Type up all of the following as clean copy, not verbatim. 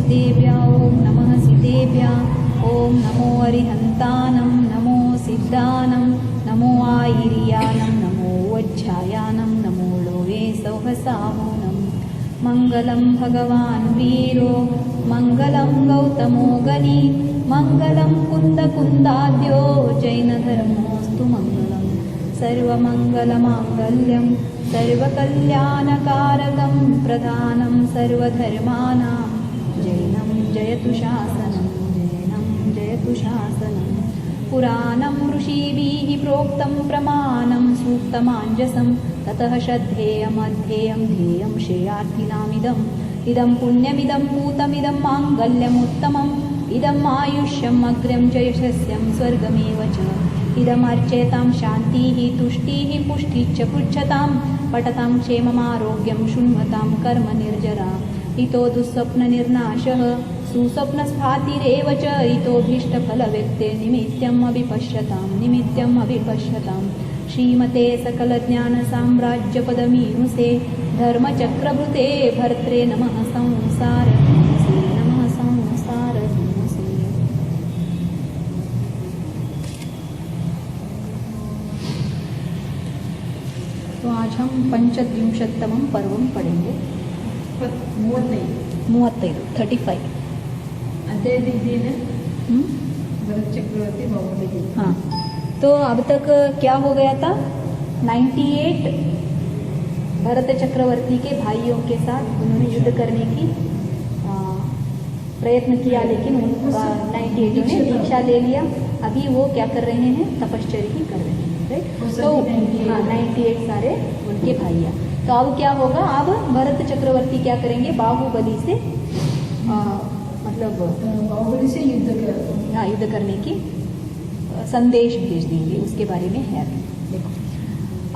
सिद्धेभ्यः ॐ नमः सिद्धेभ्यः ॐ नमो अरिहन्तानं नमो सिद्धानं नमो आयिर्यानं नमो वज्झायानं नमो लोये सौहसामोनं मङ्गलं भगवान् वीरो मङ्गलं गौतमो गनी मङ्गलं कुन्दकुन्दाद्यो जैनधर्मोऽस्तु मङ्गलं सर्वमङ्गलमाङ्गल्यं सर्वकल्याणकारकं प्रधानं सर्वधर्माणां जैनं जयतु शासनं जैनं जयतु शासनं पुराणं ऋषिभिः प्रोक्तं प्रमाणं सूक्तमाञ्जसं ततः श्रद्धेयमध्येयं ध्येयं श्रेयार्थिनामिदम् इदं पुण्यमिदं पूतमिदं माङ्गल्यमुत्तमम् इदम् आयुष्यम् अग्र्यं च यशस्यं स्वर्गमेव च इदमर्चयतां शान्तिः तुष्टिः पुष्टिश्च पृच्छतां पठतां क्षेममारोग्यं शृण्वतां कर्मनिर्जरा इतो दुःस्वप्ननिर्नाशः सुस्वप्नस्फातिरेव च इतोऽभीष्टफलव्यक्तिर्निमित्यम् अभिपश्यतां श्रीमते सकलज्ञानसाम्राज्यपदमीनुसे धर्मचक्रभृते भर्त्रे नमः संसारधीमसे नमः संसारधीमसे। तो आज हम 35वें पर्वं पढ़ेंगे। 35 भरत चक्रवर्ती बाहुबली। हाँ, तो अब तक क्या हो गया था? 98 भरत चक्रवर्ती के भाइयों के साथ उन्होंने युद्ध करने की प्रयत्न किया, लेकिन उनका 98 ने दीक्षा ले लिया। अभी वो क्या कर रहे हैं? तपश्चर्या ही कर रहे हैं, राइट? तो हाँ, 98 सारे उनके भाइया। तो अब क्या होगा? अब भरत चक्रवर्ती क्या करेंगे? बाहुबली से मतलब बाहुबली से युद्ध करने की संदेश भेज देंगे, उसके बारे में है। देखो,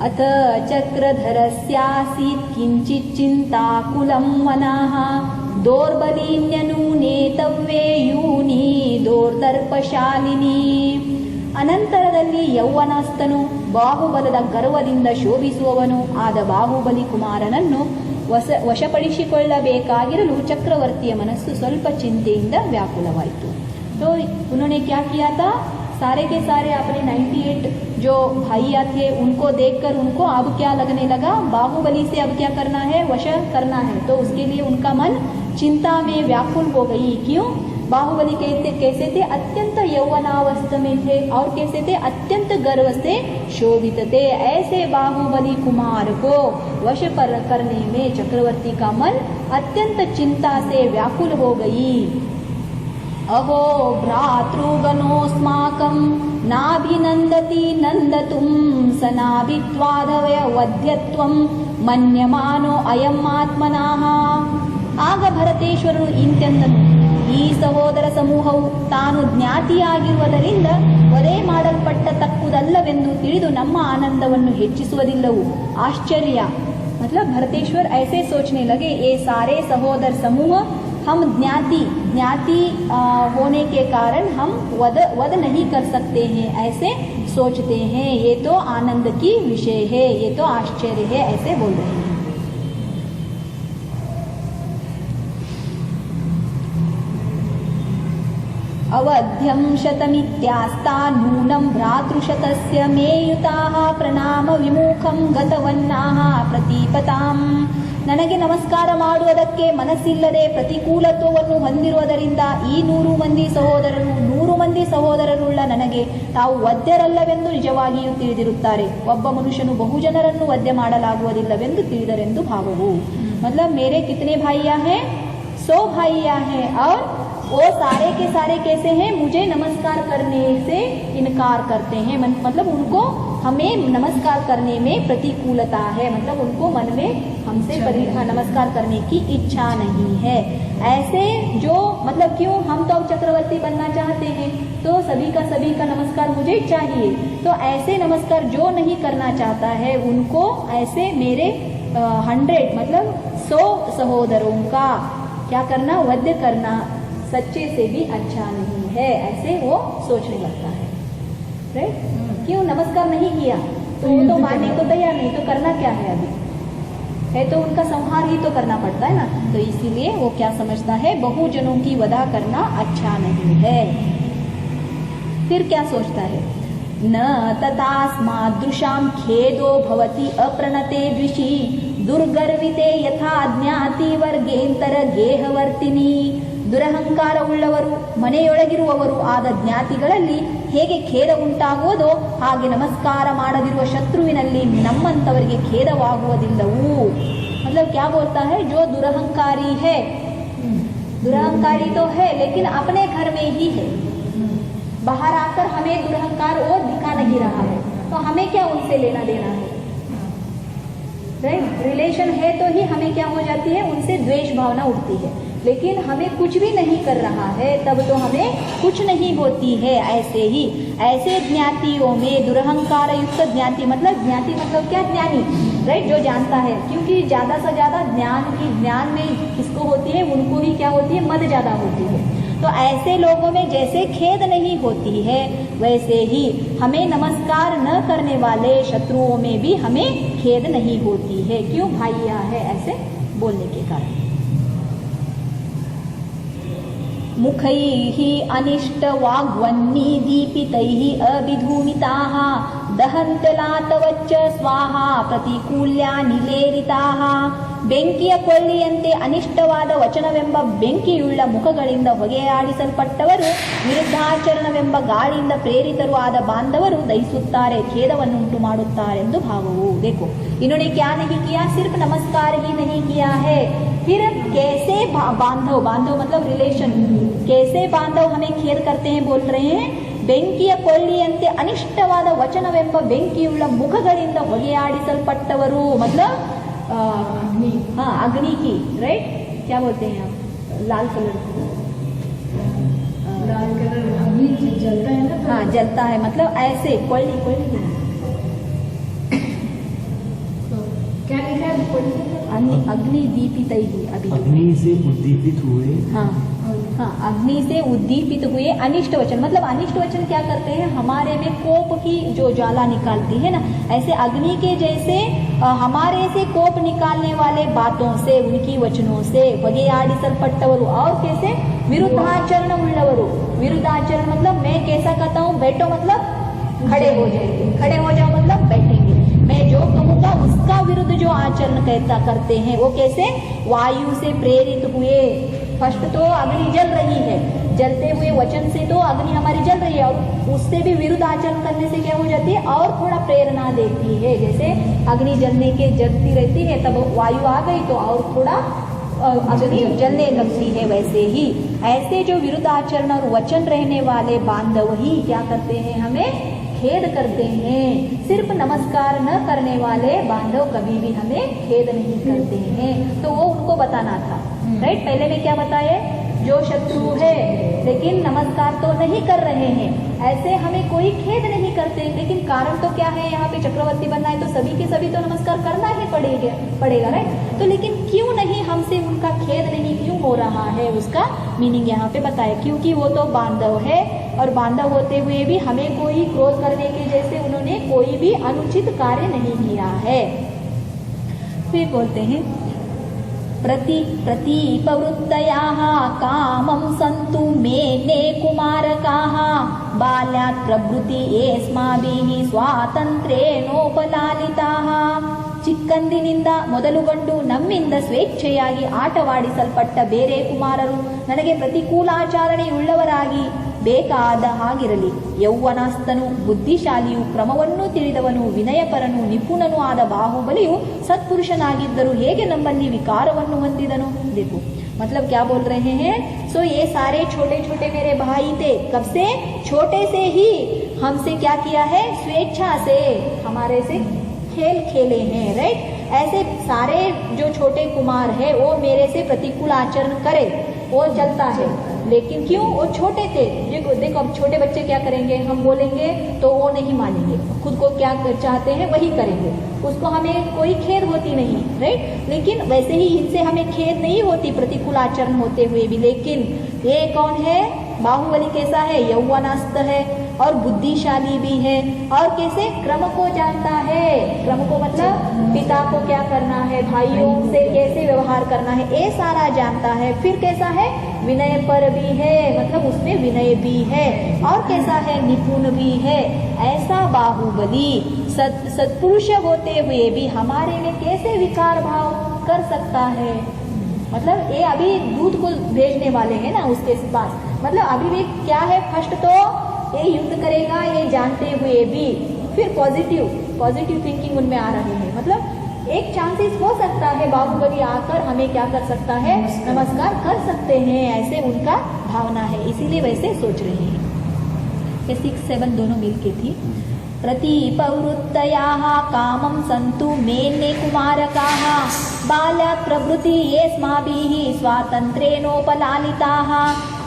अथ चक्रधरस्यासीत् किंचित् चिंताकुलं मनः दौर्बलीन्यनूनेतव्ये यूनी ದೋರ್ದರ್ಪಶಾಲಿನಿ. ಅನಂತರದಲ್ಲಿ ಯೌವನಸ್ಥನು ಬಾಹುಬಲದ ಗರ್ವದಿಂದ ಶೋಭಿಸುವವನು ಆದ ಬಾಹುಬಲಿ ಕುಮಾರನನ್ನು ವಶಪಡಿಸಿಕೊಳ್ಳಬೇಕಾಗಿರಲು ಚಕ್ರವರ್ತಿಯ ಮನಸ್ಸು ಸ್ವಲ್ಪ ಚಿಂತೆಯಿಂದ ವ್ಯಾಕುಲವಾಯಿತು. तो उन्होंने क्या किया था? सारे के सारे अपने 98 जो भाइया थे उनको देखकर उनको अब क्या लगने लगा? बाहुबली से अब क्या करना है? वश करना है। तो उसके लिए उनका मन चिंता में व्याकुल हो गई। क्यों? बाहुबली कैसे थे? अत्यंत यौवनावस्था में थे और कैसे थे? अत्यंत गर्व से शोभित थे। ऐसे बाहुबली कुमार को वश करने में चक्रवर्ती का मन अत्यंत चिंता से व्याकुल हो गई। अहो भ्रातृगणोऽस्माकं नाभिनन्दति नन्दतुं सनाभित्वादवय वध्यत्वं मन्यमानो अयं आत्मनः. ಆಗ ಭರತೇಶ್ವರನು ಇಂತೆಂದನು, ಈ ಸಹೋದರ ಸಮೂಹವು ತಾನು ಜ್ಞಾತಿಯಾಗಿರುವುದರಿಂದ ವಧೆ ಮಾಡಲ್ಪಟ್ಟ ತಕ್ಕುದಲ್ಲವೆಂದು ತಿಳಿದು ನಮ್ಮ ಆನಂದವನ್ನು ಹೆಚ್ಚಿಸುವುದಿಲ್ಲವು. ಆಶ್ಚರ್ಯ मतलब भरतेश्वर ऐसे सोचने लगे, ये सारे सहोदर समूह हम ज्ञाति होने के कारण हम वध नहीं कर सकते हैं, ऐसे सोचते हैं। ये तो आनंद की विषय है, ये तो आश्चर्य है, ऐसे बोल रहे हैं। अवध्यं शतमित्यास्ता नूनं भ्रातृशतस्य मेयुताः प्रणाम विमुखं गतवन्नाः ಪ್ರತೀಪತಾಂ. ನನಗೆ ನಮಸ್ಕಾರ ಮಾಡುವುದಕ್ಕೆ ಮನಸ್ಸಿಲ್ಲದೆ ಪ್ರತಿಕೂಲತ್ವವನ್ನು ಹೊಂದಿರುವುದರಿಂದ ಈ 100 ಮಂದಿ ಸಹೋದರರುಳ್ಳ ನನಗೆ ತಾವು ವಧ್ಯರಲ್ಲವೆಂದು ನಿಜವಾಗಿಯೂ ತಿಳಿದಿರುತ್ತಾರೆ. ಒಬ್ಬ ಮನುಷ್ಯನು ಬಹುಜನರನ್ನು ವಧ್ಯ ಮಾಡಲಾಗುವುದಿಲ್ಲವೆಂದು ತಿಳಿದರೆಂದು ಭಾವವು. मतलब मेरे कितने भाइया हैं? 100 भाइया हैं और वो सारे के सारे कैसे हैं? मुझे नमस्कार करने से इनकार करते हैं। मतलब उनको हमें नमस्कार करने में प्रतिकूलता है, मतलब उनको मन में हमसे नमस्कार करने की इच्छा नहीं है। ऐसे जो मतलब क्यों? हम तो अब चक्रवर्ती बनना चाहते हैं, तो सभी का नमस्कार मुझे चाहिए। तो ऐसे नमस्कार जो नहीं करना चाहता है उनको ऐसे मेरे 100 मतलब 100 सहोदरों का क्या करना? वध्य करना सच्चे से भी अच्छा नहीं है, ऐसे वो सोचने लगता है। राइट? क्यों? नमस्कार नहीं किया तो वो तो मानने को तैयार नहीं, तो करना क्या है अभी? है तो उनका संहार ही तो करना पड़ता है ना, तो इसीलिए वो क्या समझता है, बहुजनों की वधा करना अच्छा नहीं है। फिर क्या सोचता है, न तथास्मादृशां खेदो भवति अप्रणते द्विषि दुर्गर्विते यथा ज्ञाति ವರ್ಗೇಂತರ ಗೇಹವರ್ತಿನಿ. ದುರಹಂಕಾರವುಳ್ಳವರು ಮನೆಯೊಳಗಿರುವವರು ಆದ ಜ್ಞಾತಿಗಳಲ್ಲಿ ಹೇಗೆ ಖೇದ ಉಂಟಾಗುವುದೋ ಹಾಗೆ ನಮಸ್ಕಾರ ಮಾಡದಿರುವ ಶತ್ರುವಿನಲ್ಲಿ ನಮ್ಮಂತವರಿಗೆ ಖೇದವಾಗುವುದಿಲ್ಲವೂ. मतलब क्या बोलता है, जो दुरहंकारी है, दुरहंकारी तो है लेकिन अपने घर में ही है, बाहर आकर हमें दुरहंकार वो दिखा नहीं रहा है, तो हमें क्या उनसे लेना देना है, राइट? रिलेशन है तो ही हमें क्या हो जाती है, उनसे द्वेष भावना उठती है, लेकिन हमें कुछ भी नहीं कर रहा है तब तो हमें कुछ नहीं होती है। ऐसे ही ऐसे ज्ञातियों में दुरहंकार युक्त ज्ञाति, मतलब ज्ञाति मतलब क्या, ज्ञानी, राइट, जो जानता है, क्योंकि ज़्यादा से ज़्यादा ज्ञान में किसको होती है, उनको ही क्या होती है, मद ज़्यादा होती है। तो ऐसे लोगों में जैसे खेद नहीं होती है वैसे ही हमें नमस्कार न करने वाले शत्रुओं में भी हमें खेद नहीं होती है। क्यों, भाइया है ऐसे बोलने के कारण। मुखैः अनिष्टवाग्वह्नि दीपितैः अभिधूमिताः दहन्त्यलातवच्च स्वाहा ಪ್ರತಿಕೂಲ್ಯಾನಿಲೇರಿತಾಃ. ಬೆಂಕಿಯ ಕೊಳ್ಳಿಯಂತೆ ಅನಿಷ್ಟವಾದ ವಚನವೆಂಬ ಬೆಂಕಿಯುಳ್ಳ ಮುಖಗಳಿಂದ ಹೊಗೆಯಾಡಿಸಲ್ಪಟ್ಟವರು, ವಿರುದ್ಧಾಚರಣವೆಂಬ ಗಾಳಿಯಿಂದ ಪ್ರೇರಿತರು ಆದ ಬಾಂಧವರು ದಹಿಸುತ್ತಾರೆ, ಖೇದವನ್ನುಂಟು ಮಾಡುತ್ತಾರೆಂದು ಭಾವವು. देखो इन्होंने क्या नहीं किया, सिर्फ नमस्कार ही नहीं किया है, फिर कैसे बांधव मतलब रिलेशन, कैसे बांधव हमें खेद करते हैं, बोल रहे हैं ಬೆಂಕಿಯ ಕೊಳ್ಳಿಯಂತೆ ಅನಿಷ್ಟವಾದ ವಚನವೆಂಬ ಬೆಂಕಿಯುಳ್ಳ ಮುಖಗಳಿಂದ ಹೊಗೆಯಾಡಿಸಲ್ಪಟ್ಟವರು, मतलब हाँ अग्नि की, राइट, क्या बोलते हैं आप, लाल कलर को, लाल कलर अग्नि जलता है ना, हाँ जलता है, मतलब ऐसे कोयली तो क्या लिखा है कोयली, अग्नि दीपित ही, अभी अग्नि से उद्दीपित हुए, हाँ हाँ, अग्नि से उद्दीपित हुए अनिष्ट वचन, मतलब अनिष्ट वचन क्या करते हैं, हमारे में कोप की जो ज्वाला निकालती है ना, ऐसे अग्नि के जैसे हमारे से कोप निकालने वाले बातों से, उनकी वचनों से ಹೊಗೆಯಾಡಿಸಲ್ಪಟ್ಟವರು, और कैसे विरुद्धाचरण उಳ್ಳವರು. विरुद्धाचरण मतलब मैं कैसा कहता हूँ, बैठो मतलब खड़े हो जाएंगे, खड़े हो जाओ मतलब बैठेंगे, मैं जो कहूँगा उसका विरुद्ध जो आचरण करते हैं वो कैसे, वायु से प्रेरित हुए. फर्स्ट तो अग्नि जल रही है, जलते हुए वचन से तो अग्नि हमारी जल रही है, और उससे भी विरुद्ध आचरण करने से क्या हो जाती है, और थोड़ा प्रेरणा देती है. जैसे अग्नि जलने के जलती रहती है, तब वायु आ गई तो और थोड़ा अग्नि जलने लगती है. वैसे ही ऐसे जो विरुद्ध आचरण और वचन रहने वाले बांधव ही क्या करते हैं, हमें खेद करते हैं. सिर्फ नमस्कार न करने वाले बांधव कभी भी हमें खेद नहीं करते हैं. तो वो उनको बताना था, राइट. पहले में क्या बताया, जो शत्रु है लेकिन नमस्कार तो नहीं कर रहे हैं, ऐसे हमें कोई खेद नहीं करते, लेकिन कारण तो क्या है, यहाँ पे चक्रवर्ती बनना है तो सभी के सभी तो नमस्कार करना ही पड़ेगा, राइट. तो लेकिन क्यों नहीं हमसे उनका खेद नहीं क्यों हो रहा है, उसका मीनिंग यहाँ पे बताया. क्योंकि वो तो बांधव है, और बांधव होते हुए भी हमें कोई क्रोध करने के जैसे उन्होंने कोई भी अनुचित कार्य नहीं किया है. फिर बोलते हैं प्रतीपवृत्तयाः कामं सन्तु मेने कुमारकाः बाल्यात् प्रभृति येस्माभिः ಸ್ವಾತಂತ್ರ್ಯೇನೋಪಲಾಲಿತಾಃ. ಚಿಕ್ಕಂದಿನಿಂದ ಮೊದಲುಗೊಂಡು ನಮ್ಮಿಂದ ಸ್ವೇಚ್ಛೆಯಾಗಿ ಆಟವಾಡಿಸಲ್ಪಟ್ಟ ಬೇರೆ ಕುಮಾರರು ನನಗೆ ಪ್ರತಿಕೂಲಾಚರಣೆಯುಳ್ಳವರಾಗಿ ಬೇಕಾದ ಹಾಗಿರಲಿ. ಯೌವನಸ್ಥನು ಬುದ್ಧಿಶಾಲಿಯು ಕ್ರಮವನ್ನು ತಿಳಿದವನು ವಿನಯಪರನು ನಿಪುಣನೂ ಆದ ಬಾಹುಬಲಿಯು ಸತ್ಪುರುಷನಾಗಿದ್ದರೂ ಹೇಗೆ ನಮ್ಮಲ್ಲಿ ವಿಕಾರವನ್ನು ಹೊಂದಿದನು. देखो मतलब क्या बोल रहे हैं, सो ये सारे छोटे छोटे मेरे भाई थे, कब से, छोटे से ही हमसे क्या किया है, स्वेच्छा से हमारे से खेल खेले हैं, राइट. ऐसे सारे जो छोटे कुमार है वो मेरे से प्रतिकूल आचरण करे, वो चलता है, लेकिन क्यों, वो छोटे थे. देखो अब छोटे बच्चे क्या करेंगे, हम बोलेंगे तो वो नहीं मानेंगे, खुद को क्या चाहते हैं वही करेंगे, उसको हमें कोई खेद होती नहीं, राइट. लेकिन वैसे ही इनसे हमें खेद नहीं होती प्रतिकूल आचरण होते हुए भी. लेकिन ये कौन है, बाहुबली कैसा है, यौवनस्थ है, और बुद्धिशाली भी है। और कैसे क्रम को जानता है, क्रम को मतलब पिता को क्या करना है, भाइयों से कैसे व्यवहार करना है, ये सारा जानता है। फिर कैसा है, विनय पर भी है, मतलब उसमें विनय भी है। और कैसा है, निपुण भी है। ऐसा बाहुबली सत्पुरुष होते हुए भी हमारे में कैसे विकार भाव कर सकता है। मतलब ये अभी दूध को भेजने वाले हैं ना उसके पास, मतलब अभी भी क्या है, फर्स्ट तो ये युद्ध करेगा ये जानते हुए भी, फिर पॉजिटिव थिंकिंग उनमें आ रहे हैं। मतलब एक चांसेस हो सकता है बाहुबली आकर हमें क्या कर सकता है, नमस्कार कर सकते हैं, ऐसे उनका भावना है, इसीलिए वैसे सोच रहे हैं। ये 6, 7 दोनों मिलके थी। प्रतिपवृत्तयाः कामं सन्तु मेन्ने कुमारकाः बाल्यात् प्रभृति येऽस्माभिः स्वातन्त्र्येणोपलालिताः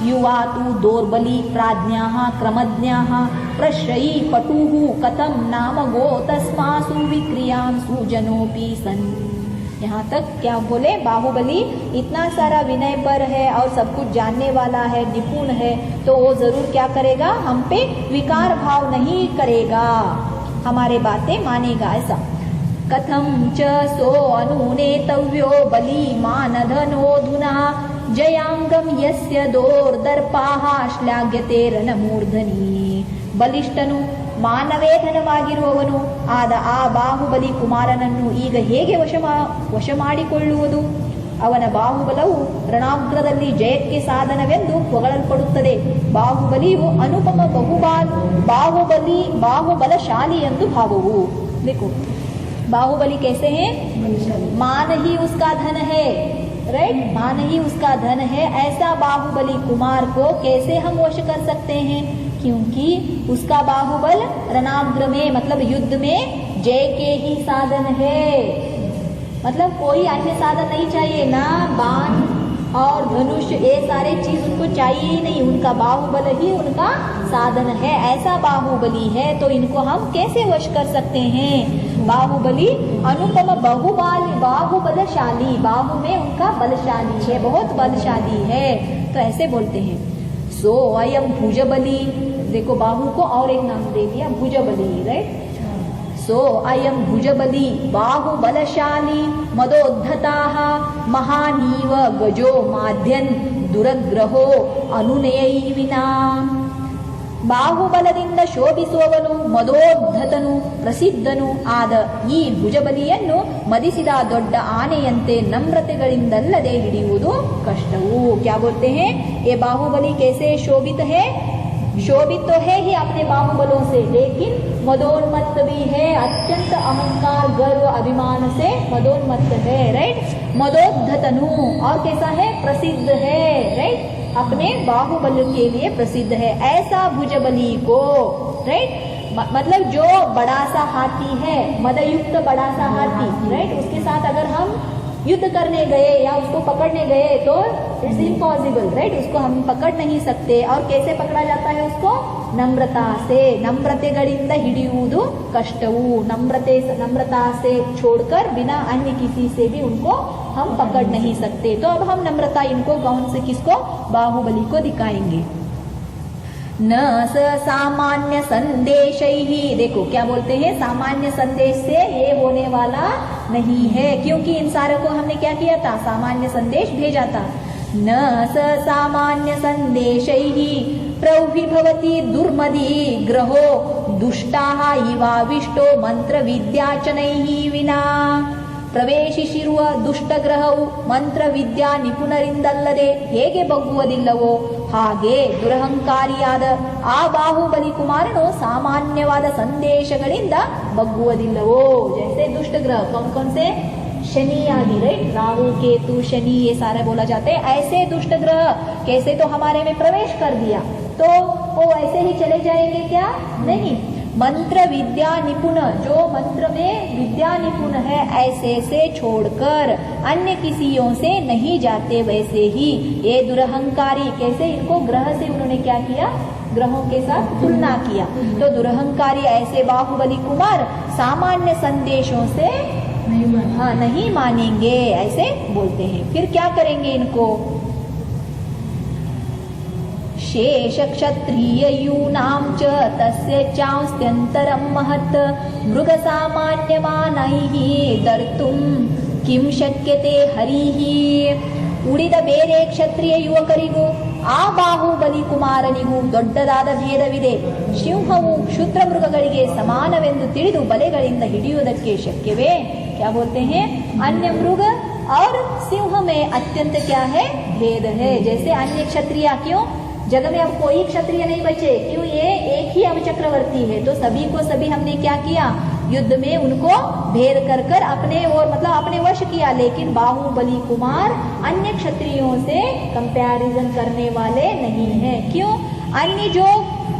युवा तु दौर्बली प्राज्ञाः क्रमज्ञाः प्रश्रयी पटुः कथं नाम गो तस्मासु विक्रियांसु जनोऽपि सन्। यहाँ तक क्या बोले, बाहुबली इतना सारा विनय पर है और सब कुछ जानने वाला है, निपुण है, तो वो जरूर क्या करेगा, हम पे विकार भाव नहीं करेगा, हमारे बातें मानेगा। ऐसा कथम च सो अनुनेतव्यो बली मानधनोऽधुना जयांगम यस्य दोर्दर्पाः श्लाघ्यते रणमूर्धनि। ಬಲಿಷ್ಠನು ಮಾನವೇಧನವಾಗಿರುವವನು ಆದ ಆ ಬಾಹುಬಲಿ ಕುಮಾರನನ್ನು ಈಗ ಹೇಗೆ ವಶ ಮಾಡಿಕೊಳ್ಳುವುದು? ಅವನ ಬಾಹುಬಲವು ರಣಾಗ್ರದಲ್ಲಿ ಜಯಕ್ಕೆ ಸಾಧನವೆಂದು ಹೊಗಳಲ್ಪಡುತ್ತದೆ. ಬಾಹುಬಲಿಯು ಅನುಪಮ ಬಾಹುಬಲಶಾಲಿ ಎಂದು ಭಾವವು. देखो बाहुबली कैसे है, मान ही उसका धन है, राइट, मान ही उसका धन है। ऐसा बाहुबली कुमार को कैसे हम वश कर सकते हैं, क्योंकि उसका बाहुबल रणाग्र में मतलब युद्ध में जय के ही साधन है। मतलब कोई अन्य साधन नहीं चाहिए, ना बाण और धनुष, ये सारे चीज उनको चाहिए ही नहीं, उनका बाहुबल ही उनका साधन है। ऐसा बाहुबली है तो इनको हम कैसे वश कर सकते हैं? बाहुबली अनुपम बाहुबलशाली, बाहु में उनका बलशाली है, बहुत बलशाली है, तो ऐसे बोलते हैं। सो अयम भुजबली, देखो बाहु को और एक नाम दे दिया भुजबली, राइट। सो अयम भुजबली बाहुबलशाली मदोद्धताः महानीव गजो माध्यन् दुरग्रहो अनुनयै विना। ಬಾಹುಬಲದಿಂದ ಶೋಭಿಸುವವನು ಮದೋದ್ಧತನು ಪ್ರಸಿದ್ಧನು ಆದ ಈ ಭುಜಬಲಿಯನ್ನು ಮದಿಸಿದ ದೊಡ್ಡ ಆನೆಯಂತೆ ನಮ್ರತೆಗಳಿಂದಲ್ಲದೆ ಹಿಡಿಯುವುದು ಕಷ್ಟವು. क्या बोलते हैं, ये बाहुबली कैसे शोभित है, शोभित तो है ही अपने बाहुबलों से, लेकिन मदोन्मत्त भी है, अत्यंत अहंकार गर्व अभिमान से मदोन्मत्त है, राइट। मदोद्धतनु और कैसा है, प्रसिद्ध है, राइट, अपने बाहुबल के लिए प्रसिद्ध है। ऐसा भुजबली को, राइट, मतलब जो बड़ा सा हाथी है, मदयुक्त बड़ा सा हाथी, राइट, उसके साथ अगर हम युद्ध करने गए या उसको पकड़ने गए तो इट्स इम्पॉसिबल, राइट, उसको हम पकड़ नहीं सकते। और कैसे पकड़ा जाता है उसको, नम्रता से, नम्रतेಗಳಿಂದ ಹಿಡಿಯುವುದು ಕಷ್ಟವು। नम्रता से छोड़कर बिना अन्य किसी से भी उनको हम पकड़ नहीं सकते। तो अब हम नम्रता इनको कौन से, किसको, बाहुबली को दिखाएंगे। न स सामान्य संदेश ही, देखो क्या बोलते हैं, सामान्य संदेश से ये होने वाला नहीं है, क्योंकि इन सारों को हमने क्या किया था, सामान्य संदेश भेजा था। न स सामान्य संदेश ही प्रविभवति दुर्मदी ग्रहो दुष्टाः इवाविष्टो मंत्र विद्याचनैः विना। ಪ್ರವೇಶಿಸಿರುವ ದುಷ್ಟಗ್ರಹವು ಮಂತ್ರ ವಿದ್ಯಾ ನಿಪುಣರಿಂದಲ್ಲದೆ ಹೇಗೆ ಬಗ್ಗುವುದಿಲ್ಲವೋ ಹಾಗೆ ದುರಹಂಕಾರಿಯಾದ ಆ ಬಾಹುಬಲಿ ಕುಮಾರನು ಸಾಮಾನ್ಯವಾದ ಸಂದೇಶಗಳಿಂದ ಬಗ್ಗುವುದಿಲ್ಲವೋ। जैसे दुष्ट ग्रह कौन कौन से, शनि आदि, राइट, राहु केतु शनि, ये सारे बोला जाते हैं। ऐसे दुष्ट ग्रह कैसे तो हमारे में प्रवेश कर दिया तो वो ऐसे ही चले जाएंगे क्या, नहीं। मंत्र विद्या निपुण, जो मंत्र में विद्या निपुण है, ऐसे से छोड़कर अन्य किसियों से नहीं जाते। वैसे ही ये दुरहंकारी, कैसे इनको ग्रह से उन्होंने क्या किया, ग्रहों के साथ तुलना किया। तो दुरहंकारी ऐसे बाहुबली कुमार सामान्य संदेशों से नहीं मानेंगे, ऐसे बोलते हैं। फिर क्या करेंगे इनको, शेषक्षत्रिययूनां च तस्य चास्त्यन्तरं महत् मृगसामान्यमानैः दर्तुं किं शक्यते हरिः. ಉಳಿದ ಬೇರೆ ಕ್ಷತ್ರಿಯ ಯುವಕರಿಗೂ ಆ ಬಾಹುಬಲಿ ಕುಮಾರನಿಗೂ ದೊಡ್ಡದಾದ ಭೇದವಿದೆ. ಸಿಂಹವು ಕ್ಷುದ್ರ ಮೃಗಗಳಿಗೆ ಸಮಾನವೆಂದು ತಿಳಿದು ಬಲೆಗಳಿಂದ ಹಿಡಿಯುವುದಕ್ಕೆ ಶಕ್ಯವೇ? क्या बोलते हैं? अन्य मृग और सिंह में अत्यंत क्या है? भेद है. जैसे अन्य क्षत्रिय, क्यों जग में अब कोई क्षत्रिय नहीं बचे, क्यों? ये एक ही अब चक्रवर्ती है, तो सभी को सभी हमने क्या किया? युद्ध में उनको भेद कर कर अपने और मतलब अपने वश किया. लेकिन बाहुबली कुमार अन्य क्षत्रियों से कंपैरिजन करने वाले नहीं हैं. क्यों? अन्य जो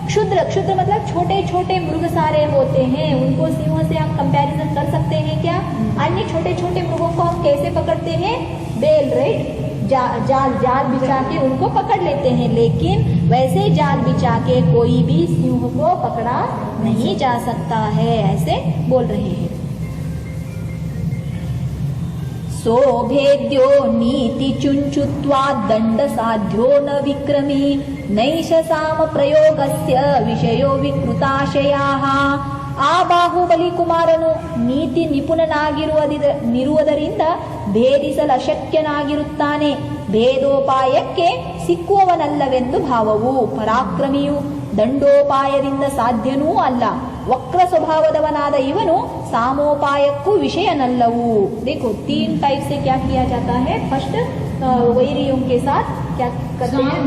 क्षुद्र मतलब छोटे छोटे मृग सारे होते हैं, उनको सिंहों से हम कंपैरिजन कर सकते हैं क्या? अन्य छोटे छोटे मृगों को हम कैसे पकड़ते हैं? बेल, राइट, जाल बिछा के उनको पकड़ लेते हैं. लेकिन वैसे जाल बिछा के कोई भी सिंह को पकड़ा नहीं जा सकता है, ऐसे बोल रहे हैं. सोभेद्यो नीति चुंचुत्वा दंड साध्यो न विक्रमी नैष साम प्रयोगस्य विषयो विकृताशयाः. ಆ ಬಾಹುಬಲಿ ಕುಮಾರನು ನೀತಿ ನಿಪುಣನಾಗಿರುವುದರಿಂದ ಭೇದಿಸಲು ಅಶಕ್ಯನಾಗಿರುತ್ತಾನೆ. ಭೇದೋಪಾಯಕ್ಕೆ ಸಿಕ್ಕುವವನಲ್ಲವೆಂದು ಭಾವವು. ಪರಾಕ್ರಮಿಯು ದಂಡೋಪಾಯದಿಂದ ಸಾಧ್ಯನೂ ಅಲ್ಲ. ವಕ್ರ ಸ್ವಭಾವದವನಾದ ಇವನು सामोपायक विषयनल्लवु. देखो 3 टाइप से क्या किया जाता है. फर्स्ट वैरियों के साथ क्या करते हैं?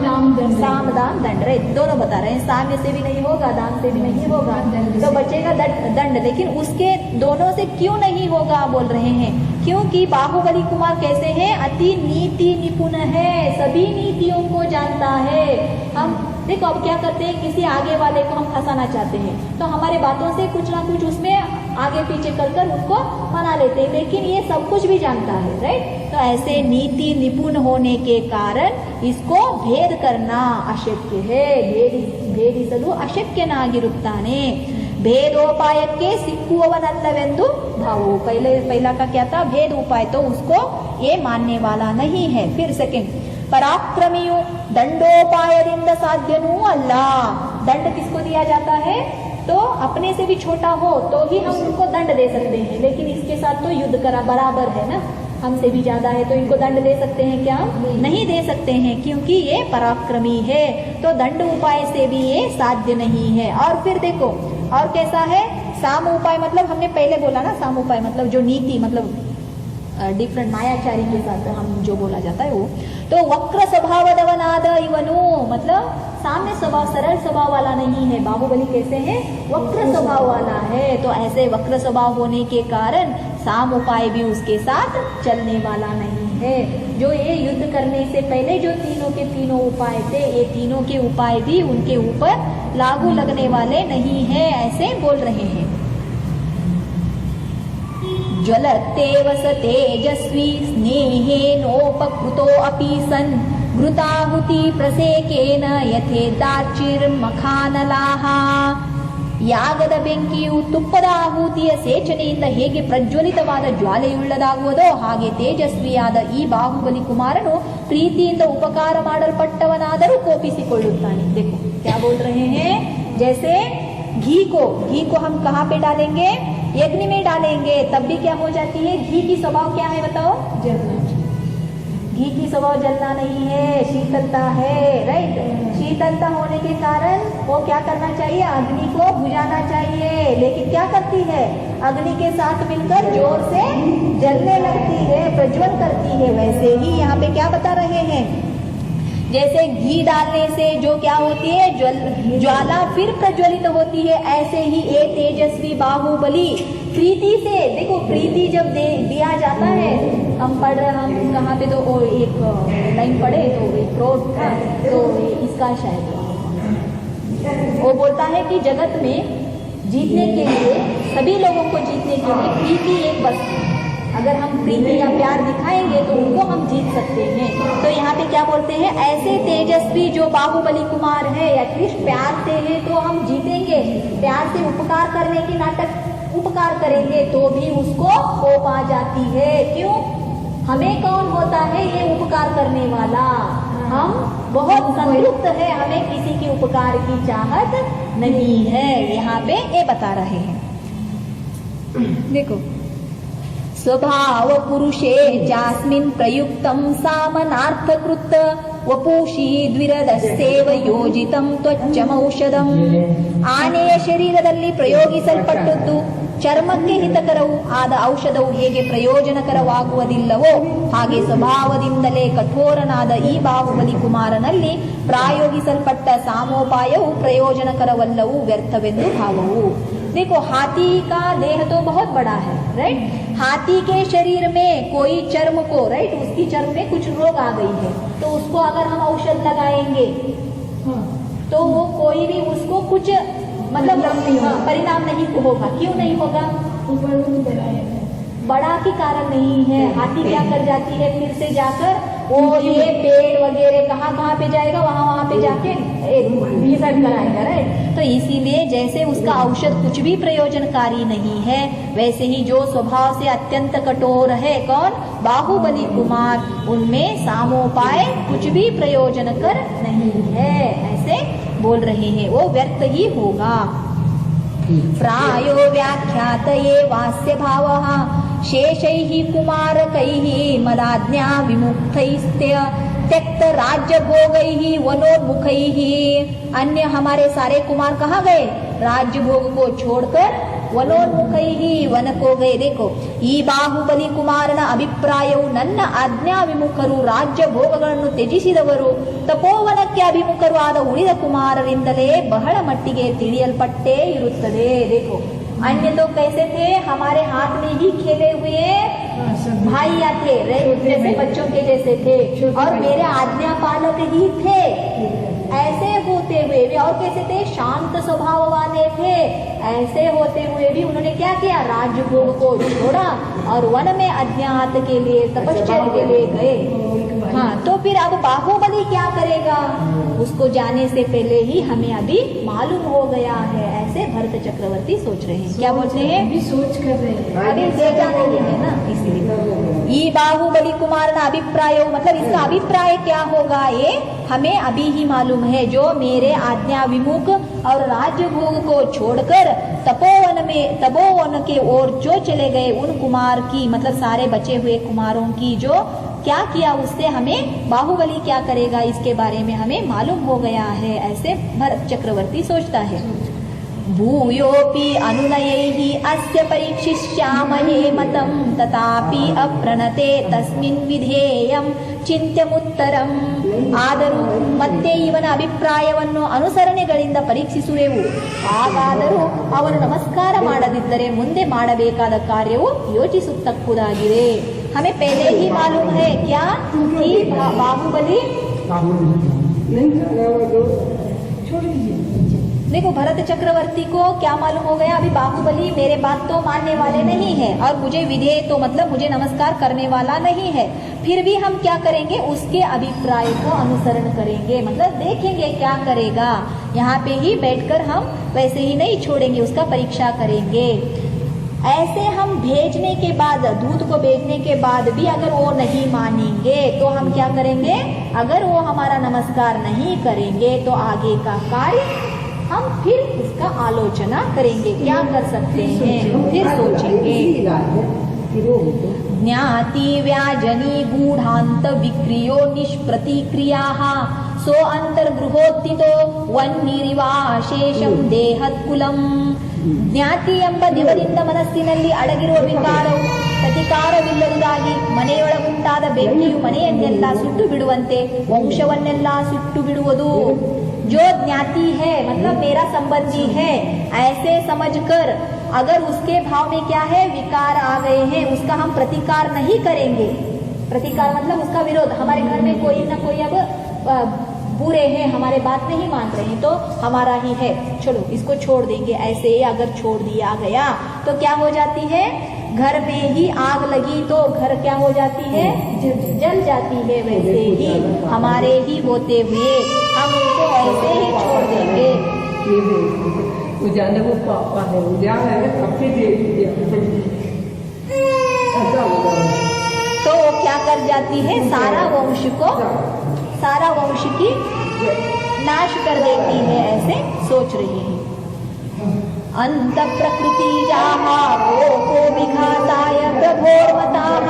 साम दाम दंड. दोनों बता रहे हैं. साम्य से भी नहीं होगा, दाम से भी नहीं होगा, तो बचेगा दंड. लेकिन उसके दोनों से क्यों नहीं होगा बोल रहे हैं? क्योंकि बाहुबली कुमार कैसे हैं? अति नीति निपुण है, सभी नीतियों को जानता है. हम देखो अब क्या करते हैं, किसी आगे वाले को हम फंसाना चाहते हैं तो हमारे बातों से कुछ ना कुछ उसमें आगे पीछे कर उनको मना लेते हैं, लेकिन ये सब कुछ भी जानता है, राइट. तो ऐसे नीति निपुण होने के कारण इसको भेद करना अशक्य है. भेदिसಲು अशक्यनागिरुತ್ತಾನೆ. भेदोपायಕ್ಕೆ सिक्कुववनल्लवेंदु भावो. पहला का क्या था? भेद उपाय, तो उसको ये मानने वाला नहीं है. फिर सेकंड, पराक्रमियु दंडोपायದಿಂದ ಸಾಧ್ಯನೂ ಅಲ್ಲ. दंड किसको दिया जाता है? तो अपने से भी छोटा हो तो ही हम उनको दंड दे सकते हैं, लेकिन इसके साथ तो युद्ध करा बराबर है ना, हमसे भी ज्यादा है तो इनको दंड दे सकते हैं क्या? नहीं दे सकते हैं, क्योंकि ये पराक्रमी है. तो दंड उपाय से भी ये साध्य नहीं है. और फिर देखो और कैसा है? साम उपाय मतलब हमने पहले बोला ना, साम उपाय मतलब जो नीति मतलब डिफरेंट मायाचारी के साथ हम जो बोला जाता है वो. तो वक्र स्वभावदवनाद इवनु मतलब साम्य स्वभाव, सरल स्वभाव वाला नहीं है. बाहुबली कैसे है? वक्र स्वभाव वाला है. तो ऐसे वक्र स्वभाव होने के कारण साम उपाय भी उसके साथ चलने वाला नहीं है. जो ये युद्ध करने से पहले जो तीनों के तीनों उपाय थे, ये तीनों के उपाय भी उनके ऊपर लागू लगने वाले नहीं है, ऐसे बोल रहे हैं. ज्वलत्येव स तेजस्वी स्नेहेनोपकृतो अपि सन् घृताहुति प्रसेकेन ಯಥೇದಾಚಿರ್ಮಖಾನಲಾಹ. ಯಾಗದ ಬೆಂಕಿಯು ತುಪ್ಪದ ಆಹುತಿಯ ಸೇಚನೆಯಿಂದ ಹೇಗೆ ಪ್ರಜ್ವಲಿತವಾದ ಜ್ವಾಲೆಯುಳ್ಳದಾಗುವುದೋ ಹಾಗೆ ತೇಜಸ್ವಿಯಾದ ಈ ಬಾಹುಬಲಿ ಕುಮಾರನು ಪ್ರೀತಿಯಿಂದ ಉಪಕಾರ ಮಾಡಲ್ಪಟ್ಟವನಾದರೂ ಕೋಪಿಸಿಕೊಳ್ಳುತ್ತಾನೆ. देखो क्या बोल रहे हैं? जैसे घी को हम कहाँ पे डालेंगे? यज्ञ में डालेंगे, तब भी क्या हो जाती है? घी की स्वभाव क्या है बताओ? जलना. घी की स्वभाव जलना नहीं है, शीतलता है, राइट. शीतलता होने के कारण वो क्या करना चाहिए? अग्नि को बुझाना चाहिए. लेकिन क्या करती है? अग्नि के साथ मिलकर जोर से जलने लगती है, प्रज्वल करती है. वैसे ही यहाँ पे क्या बता रहे हैं? जैसे घी डालने से जो क्या होती है? ज्वाला फिर प्रज्वलित होती है. ऐसे ही ये तेजस्वी बाहुबली प्रीति से, देखो प्रीति जब दिया जाता है, हम कहाँ पे तो एक लाइन पढ़े तो एक क्रोध था, तो इसका शायद वो बोलता है कि जगत में जीतने के लिए, सभी लोगों को जीतने के लिए प्रीति एक बस, अगर हम प्रीति या प्यार दिखाएंगे तो उनको हम जीत सकते हैं. तो यहाँ पे क्या बोलते हैं? ऐसे तेजस्वी जो बाहुबली कुमार है, एटलीस्ट प्यार से है तो हम जीतेंगे. प्यार से उपकार करने की नाटक उपकार करेंगे तो भी उसको कोप आ जाती है. क्यों? हमें कौन होता है ये उपकार करने वाला? हम बहुत संतुष्ट है, हमें किसी के उपकार की चाहत नहीं है। यहाँ पे ये बता रहे हैं। देखो, स्वभाव पुरुषे जास्मिन् प्रयुक्तं सामनार्थकृत वपुषी द्विरदस्सेव ಯೋಜಿತಂ ತ್ವಚ್ಚಮೌಷಧಂ। ಆನೆಯ ಶರೀರದಲ್ಲಿ ಪ್ರಯೋಗಿಸಲ್ಪಟ್ಟದ್ದು ಚರ್ಮಕ್ಕೆ ಹಿತಕರವೂ ಆದ ಔಷಧವು ಹೇಗೆ ಪ್ರಯೋಜನಕರವಾಗುವುದಿಲ್ಲವೋ ಹಾಗೆ ಸ್ವಭಾವದಿಂದಲೇ ಕಠೋರನಾದ ಈ ಬಾಹುಬಲಿ ಕುಮಾರನಲ್ಲಿ ಪ್ರಾಯೋಗಿಸಲ್ಪಟ್ಟ ಸಾಮೋಪಾಯವು ಪ್ರಯೋಜನಕರವಲ್ಲವೂ ವ್ಯರ್ಥವೆಂದು ಭಾವವು। देखो, हाथी का देह तो बहुत बड़ा है, राइट। हाथी के शरीर में कोई चर्म को, राइट, उसकी चर्म में कुछ रोग आ गई है तो उसको अगर हम औषध लगाएंगे तो वो कोई भी उसको कुछ मतलब परिणाम नहीं होगा। क्यों नहीं होगा? बड़ा के कारण नहीं है। हाथी क्या कर जाती है, फिर से जाकर वो ये पेड़ वगैरह कहाँ पे जाएगा, वहाँ पे जाके विसर्जन कराएगा, राइट। तो इसीलिए जैसे उसका औषध कुछ भी प्रयोजनकारी नहीं है, वैसे ही जो स्वभाव से अत्यंत कठोर है, कौन? बाहुबली कुमार, उनमें सामोपाय कुछ भी प्रयोजनकर नहीं है, ऐसे बोल रहे हैं, वो व्यर्थ ही होगा। प्रायो व्याख्यातये वास्य भावः शेषैः कुमारकैः मदाज्ञा विमुक्तैस्त्य त्यक्त राज्य भोगैः वनोन्मुखैः। अन्य हमारे सारे कुमार कहाँ गए? राज्य भोग को छोड़कर ವನೋನ್ಮುಖೈಃ ವನಕ್ಕೋ ಗಯೇ। देखो, ಈ ಬಾಹುಬಲಿ ಕುಮಾರನ ಅಭಿಪ್ರಾಯವು ನನ್ನ ಆಜ್ಞಾ ವಿಮುಖರು ರಾಜ್ಯ ಭೋಗಗಳನ್ನು ತ್ಯಜಿಸಿದವರು ತಪೋವನಕ್ಕೆ ಅಭಿಮುಖರು ಆದ ಉಳಿದ ಕುಮಾರರಿಂದಲೇ ಬಹಳ ಮಟ್ಟಿಗೆ ತಿಳಿಯಲ್ಪಟ್ಟೇ ಇರುತ್ತದೆ। देखो, अन्य तो कैसे थे? हमारे हाथ में ही खेले हुए भाइया थे, जैसे बच्चों के जैसे थे, और मेरे आज्ञा पालक ही थे। ऐसे होते हुए भी और कैसे थे? शांत स्वभाव वाले थे। ऐसे होते हुए भी उन्होंने क्या किया? राज्य भोग को छोड़ा और वन में अज्ञात के लिए तपश्चर्या के लिए गए। हाँ, तो फिर अब बाहुबली क्या करेगा उसको जाने से पहले ही हमें अभी मालूम हो गया है, ऐसे भरत चक्रवर्ती सोच रहे हैं। क्या बोलते हैं? अभी सोच कर रहे हैं, अभी देखा नहीं है ना, इसलिए ये बाहुबली कुमार ना अभिप्राय, मतलब इसका अभिप्राय क्या होगा ये हमें अभी ही मालूम है। जो मेरे आज्ञा विमुख और राज्य भोग को छोड़कर तपोवन के ओर जो चले गए उन कुमार की, मतलब सारे बचे हुए कुमारों की जो क्या किया उससे हमें बाहुबली क्या करेगा इसके बारे में हमें मालूम हो गया है, ऐसे भरत चक्रवर्ती सोचता है। भूयोपि अनुनयैः अस्य परीक्षिष्यामहे मतं तथापि अप्रणते तस्मिन् विधेयं ಚಿಂತ್ಯಮುತ್ತರಂ। ಆದರೂ ಮತ್ತೆ ಇವನ ಅಭಿಪ್ರಾಯವನ್ನು ಅನುಸರಣೆಗಳಿಂದ ಪರೀಕ್ಷಿಸುವೆವು, ಹಾಗಾದರೂ ಅವನು ನಮಸ್ಕಾರ ಮಾಡದಿದ್ದರೆ ಮುಂದೆ ಮಾಡಬೇಕಾದ ಕಾರ್ಯವು ಯೋಚಿಸುತ್ತಕ್ಕುದಾಗಿದೆ। हमें पहले ही मालूम है क्या कि बाहुबली, देखो भरत चक्रवर्ती को क्या मालूम हो गया अभी बाहुबली मेरे बात तो मानने वाले नहीं है और मुझे विधेय तो मतलब मुझे नमस्कार करने वाला नहीं है। फिर भी हम क्या करेंगे? उसके अभिप्राय को अनुसरण करेंगे, मतलब देखेंगे क्या करेगा। यहाँ पे ही बैठकर हम वैसे ही नहीं छोड़ेंगे, उसका परीक्षा करेंगे। ऐसे हम भेजने के बाद, दूत को भेजने के बाद भी अगर वो नहीं मानेंगे तो हम क्या करेंगे? अगर वो हमारा नमस्कार नहीं करेंगे तो आगे का कार्य हम फिर उसका आलोचना करेंगे, क्या कर सकते हैं, फिर सोचेंगे। ज्ञाति व्याजनी गूढ़ांत विक्रियो निष्प्रतिक्रियाः सो ಅಂತರ್ಗೃಹೋತ್ತಿತೋ ವನ್ನಿರಿವಾಶೇಷಂ ದೇಹತ್ಕುಲಂ। ಜ್ಞಾತಿ ಎಂಬ ದೇವರಿಂದ ಮನಸ್ಸಿನಲ್ಲಿ ಅಡಗಿರುವ ವಿಕಾರವು ಪ್ರತಿಕಾರವಿಲ್ಲದುದಾಗಿ ಮನೆಯೊಳಗುಂಟಾದ ಬೆಂಕಿಯು ಮನೆಯನ್ನೆಲ್ಲ ಸುಟ್ಟು ಬಿಡುವಂತೆ ವಂಶವನ್ನೆಲ್ಲ ಸುಟ್ಟು ಬಿಡುವುದು। जो ज्ञाति है मतलब मेरा संबंधी है ऐसे समझकर अगर उसके भाव में क्या है विकार आ गए हैं उसका हम प्रतिकार नहीं करेंगे। प्रतिकार मतलब उसका विरोध। हमारे घर में कोई ना कोई अब बुरे हैं, हमारे बात नहीं मान रहे हैं तो हमारा ही है, चलो इसको छोड़ देंगे। ऐसे अगर छोड़ दिया गया तो क्या हो जाती है? घर में ही आग लगी तो घर क्या हो जाती है? जल जाती है। वैसे ही हमारे ही होते हुए हम उनको ऐसे ही छोड़ देंगे। तो वो क्या कर जाती है, सारा वंश की नाश कर देती है, ऐसे सोच रही है। अंत प्रकृति जाहा कोको विघाताय प्रभोर्मताः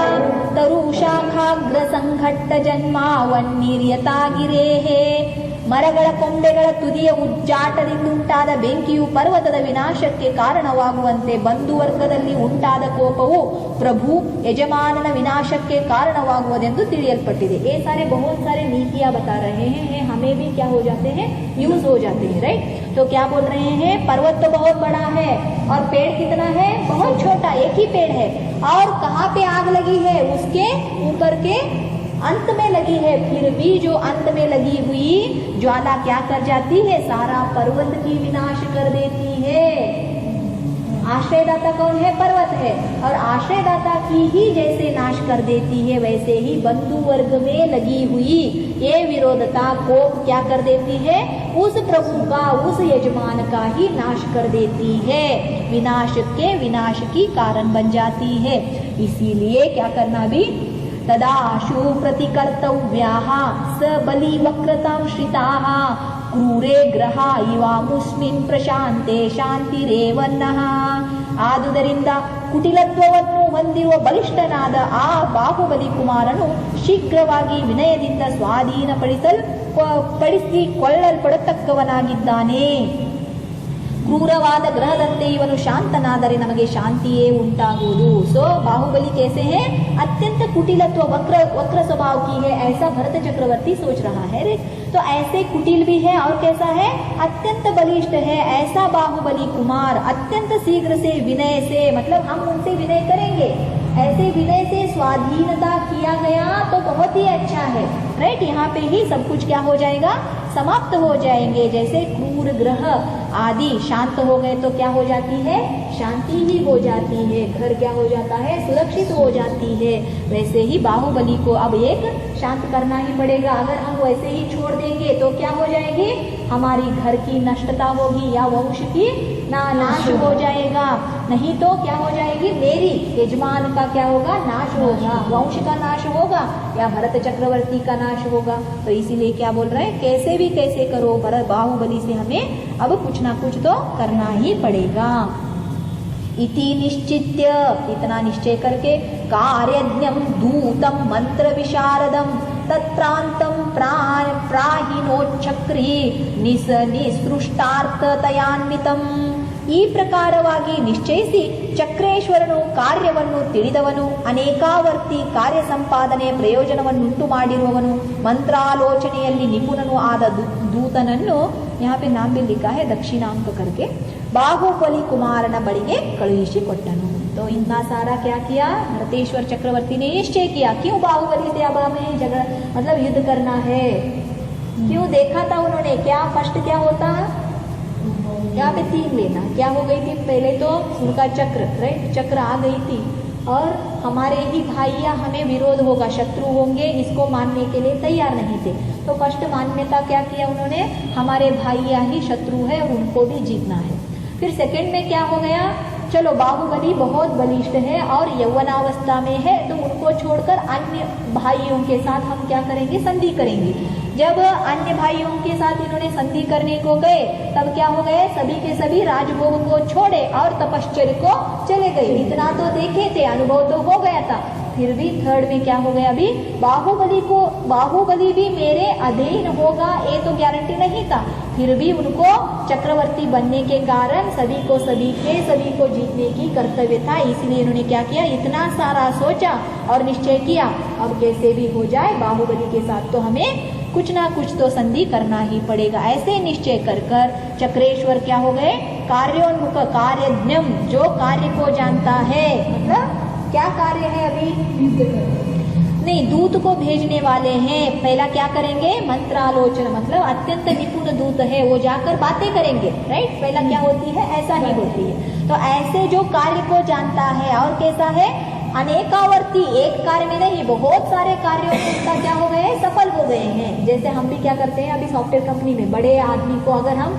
तरुशाखाग्र संघट्ट जन्मावन्निर्यता गिरेहे। ಮರಗಳ ಕೊಂಬೆಗಳ ತುದಿಯ ಉಜ್ಜಾಟದಿಂದುಂಟಾದ ಬೆಂಕಿಯು ಪರ್ವತದ ವಿನಾಶಕ್ಕೆ ಕಾರಣವಾಗುವಂತೆ ಬಂಧುವರ್ಗದಲ್ಲಿ ಉಂಟಾದ ಕೋಪವು ಪ್ರಭು ಯಜಮಾನನ ವಿನಾಶಕ್ಕೆ ಕಾರಣವಾಗುವುದೆಂದು ತಿಳಿಯಲ್ಪಟ್ಟಿದೆ। ये सारे बहुत सारे नीतियां बता रहे हैं, हमें भी क्या हो जाते हैं, यूज हो जाते हैं, राइट। तो क्या बोल रहे हैं, पर्वत तो बहुत बड़ा है और पेड़ कितना है, बहुत छोटा, एक ही पेड़ है, और कहाँ पे आग लगी है, उसके ऊपर के अंत में लगी है। फिर भी जो अंत में लगी हुई ज्वाला क्या कर जाती है, सारा पर्वत की विनाश कर देती है। आश्रयदाता कौन है, पर्वत है, और आश्रयदाता की ही जैसे नाश कर देती है, वैसे ही बंधु वर्ग में लगी हुई ये विरोधता को क्या कर देती है, उस प्रभु का, उस यजमान का ही नाश कर देती है, विनाश के विनाश की कारण बन जाती है। इसीलिए क्या करना भी, तदाशु प्रतिकर्तव्याः स बलि वक्रतां श्रिताः क्रूरे ग्रहा इवा मुस्मिन् प्रशांते ಶಾಂತಿರೇವನ್ನಃ। ಆದುದರಿಂದ ಕುಟಿಲತ್ವವನ್ನು ಹೊಂದಿರುವ ಬಲಿಷ್ಠನಾದ ಆ ಬಾಹುಬಲಿ ಕುಮಾರನು ಶೀಘ್ರವಾಗಿ ವಿನಯದಿಂದ ಸ್ವಾಧೀನಪಡಿಸಿಕೊಳ್ಳಲ್ಪಡತಕ್ಕವನಾಗಿದ್ದಾನೆ। ಕ್ರೂರವಾದ ಗ್ರಹದಂತೆ ಇವನು ಶಾಂತನಾದರೆ ನಮಗೆ ಶಾಂತಿಯೇ ಉಂಟಾಗುವುದು। सो बाहुबली कैसे है, अत्यंत कुटिलत्व वक्र स्वभाव की है, ऐसा भरत चक्रवर्ती सोच रहा है। तो ऐसे कुटिल भी है और कैसा है, अत्यंत बलिष्ठ है, ऐसा बाहुबली कुमार अत्यंत शीघ्र से विनय से, मतलब हम उनसे विनय करेंगे, ऐसे विनय से स्वाधीनता किया गया तो बहुत ही अच्छा है, राइट। यहाँ पे ही सब कुछ क्या हो जाएगा, समाप्त हो जाएंगे। जैसे क्रूर ग्रह आदि शांत हो गए तो क्या हो जाती है, शांति ही हो जाती है, घर क्या हो जाता है, सुरक्षित हो जाती है। वैसे ही बाहुबली को अब एक शांत करना ही पड़ेगा। अगर हम वैसे ही छोड़ देंगे तो क्या हो जाएगी, हमारी घर की नष्टता होगी या वंश की नाश हो जाएगा। नहीं तो क्या हो जाएगी, मेरी यजमान का क्या होगा, नाश होगा, वंश का नाश होगा या भरत चक्रवर्ती का नाश होगा। तो इसीलिए क्या बोल रहे हैं, कैसे भी कैसे करो, बाहुबली से हमें अब कुछ ना कुछ तो करना ही पड़ेगा। इति निश्चित्य, इतना निश्चय करके, कार्यज्ञम दूतम मंत्र विशारदम तत्प्रांतम प्राहिनोच्चक्री ನಿಸೃಷ್ಟಾರ್ಥತಯಾನ್ವಿತಂ। ಈ ಪ್ರಕಾರವಾಗಿ ನಿಶ್ಚಯಿಸಿ ಚಕ್ರೇಶ್ವರನು ಕಾರ್ಯವನ್ನು ತಿಳಿದವನು, ಅನೇಕಾವರ್ತಿ ಕಾರ್ಯ ಸಂಪಾದನೆಯ ಪ್ರಯೋಜನವನ್ನುಂಟು ಮಾಡಿರುವವನು, ಮಂತ್ರಾಲೋಚನೆಯಲ್ಲಿ ನಿಪುಣನು ಆದ ದೂತನನ್ನು, यहाँ पे नाम भी लिखा है दक्षिणांक करके, बाहुबली कुमारನ ಬಳಿಗೆ ಕಳುಹಿಸಿಕೊಟ್ಟನು। तो इतना सारा क्या किया, भरतेश्वर चक्रवर्ती ने निश्चय किया, क्यों बाहुबली से अब हमें झगड़ा, मतलब युद्ध करना है, क्यों देखा था उन्होंने, क्या फर्स्ट क्या होता, यहाँ पे 3 लेना, क्या हो गई थी, पहले तो उनका चक्र, राइट, चक्र आ गई थी, और हमारे ही भाइया हमें विरोध होगा, शत्रु होंगे, इसको मानने के लिए तैयार नहीं थे। तो फर्स्ट मान्यता क्या किया उन्होंने, हमारे भाइया ही शत्रु है और उनको भी जीतना है। फिर सेकंड में क्या हो गया, चलो बाहुबली बहुत बलिष्ठ है और यौवनावस्था में है, तो उनको छोड़कर अन्य भाइयों के साथ हम क्या करेंगे, संधि करेंगे। जब अन्य भाइयों के साथ इन्होंने संधि करने को गए, तब क्या हो गए, सभी के सभी राजभोग को छोड़े और तपश्चर्य को चले गए। इतना तो देखे थे, अनुभव तो हो गया था। फिर भी थर्ड में क्या हो गया, अभी बाहुबली भी मेरे अधीन होगा, ये तो गारंटी नहीं था। फिर भी उनको चक्रवर्ती बनने के कारण सभी को जीतने की कर्तव्य था। इसलिए इन्होंने क्या किया, इतना सारा सोचा और निश्चय किया, अब कैसे भी हो जाए बाहुबली के साथ तो हमें कुछ ना कुछ तो संधि करना ही पड़ेगा। ऐसे निश्चय कर चक्रेश्वर क्या हो गए, कार्योन्मुख, कार्यज्ञम, जो कार्य को जानता है, मतलब क्या कार्य है, अभी नहीं, दूत को भेजने वाले हैं। पहला क्या करेंगे, मंत्रालोचना, मतलब अत्यंत निपुण दूत है, वो जाकर बातें करेंगे, राइट। पहला क्या होती है, ऐसा ही होती है। तो ऐसे जो कार्य को जानता है और कैसा है, अनेकावर्ती, एक कार्य में नहीं, बहुत सारे कार्यों में उसका क्या हो गए, सफल हो गए हैं। जैसे हम भी क्या करते हैं, अभी सॉफ्टवेयर कंपनी में बड़े आदमी को अगर हम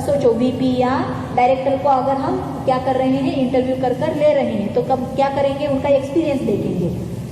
सोचो वीपी या डायरेक्टर को अगर हम क्या कर रहे हैं, इंटरव्यू कर ले रहे हैं, तो कब क्या करेंगे, उनका एक्सपीरियंस देखेंगे,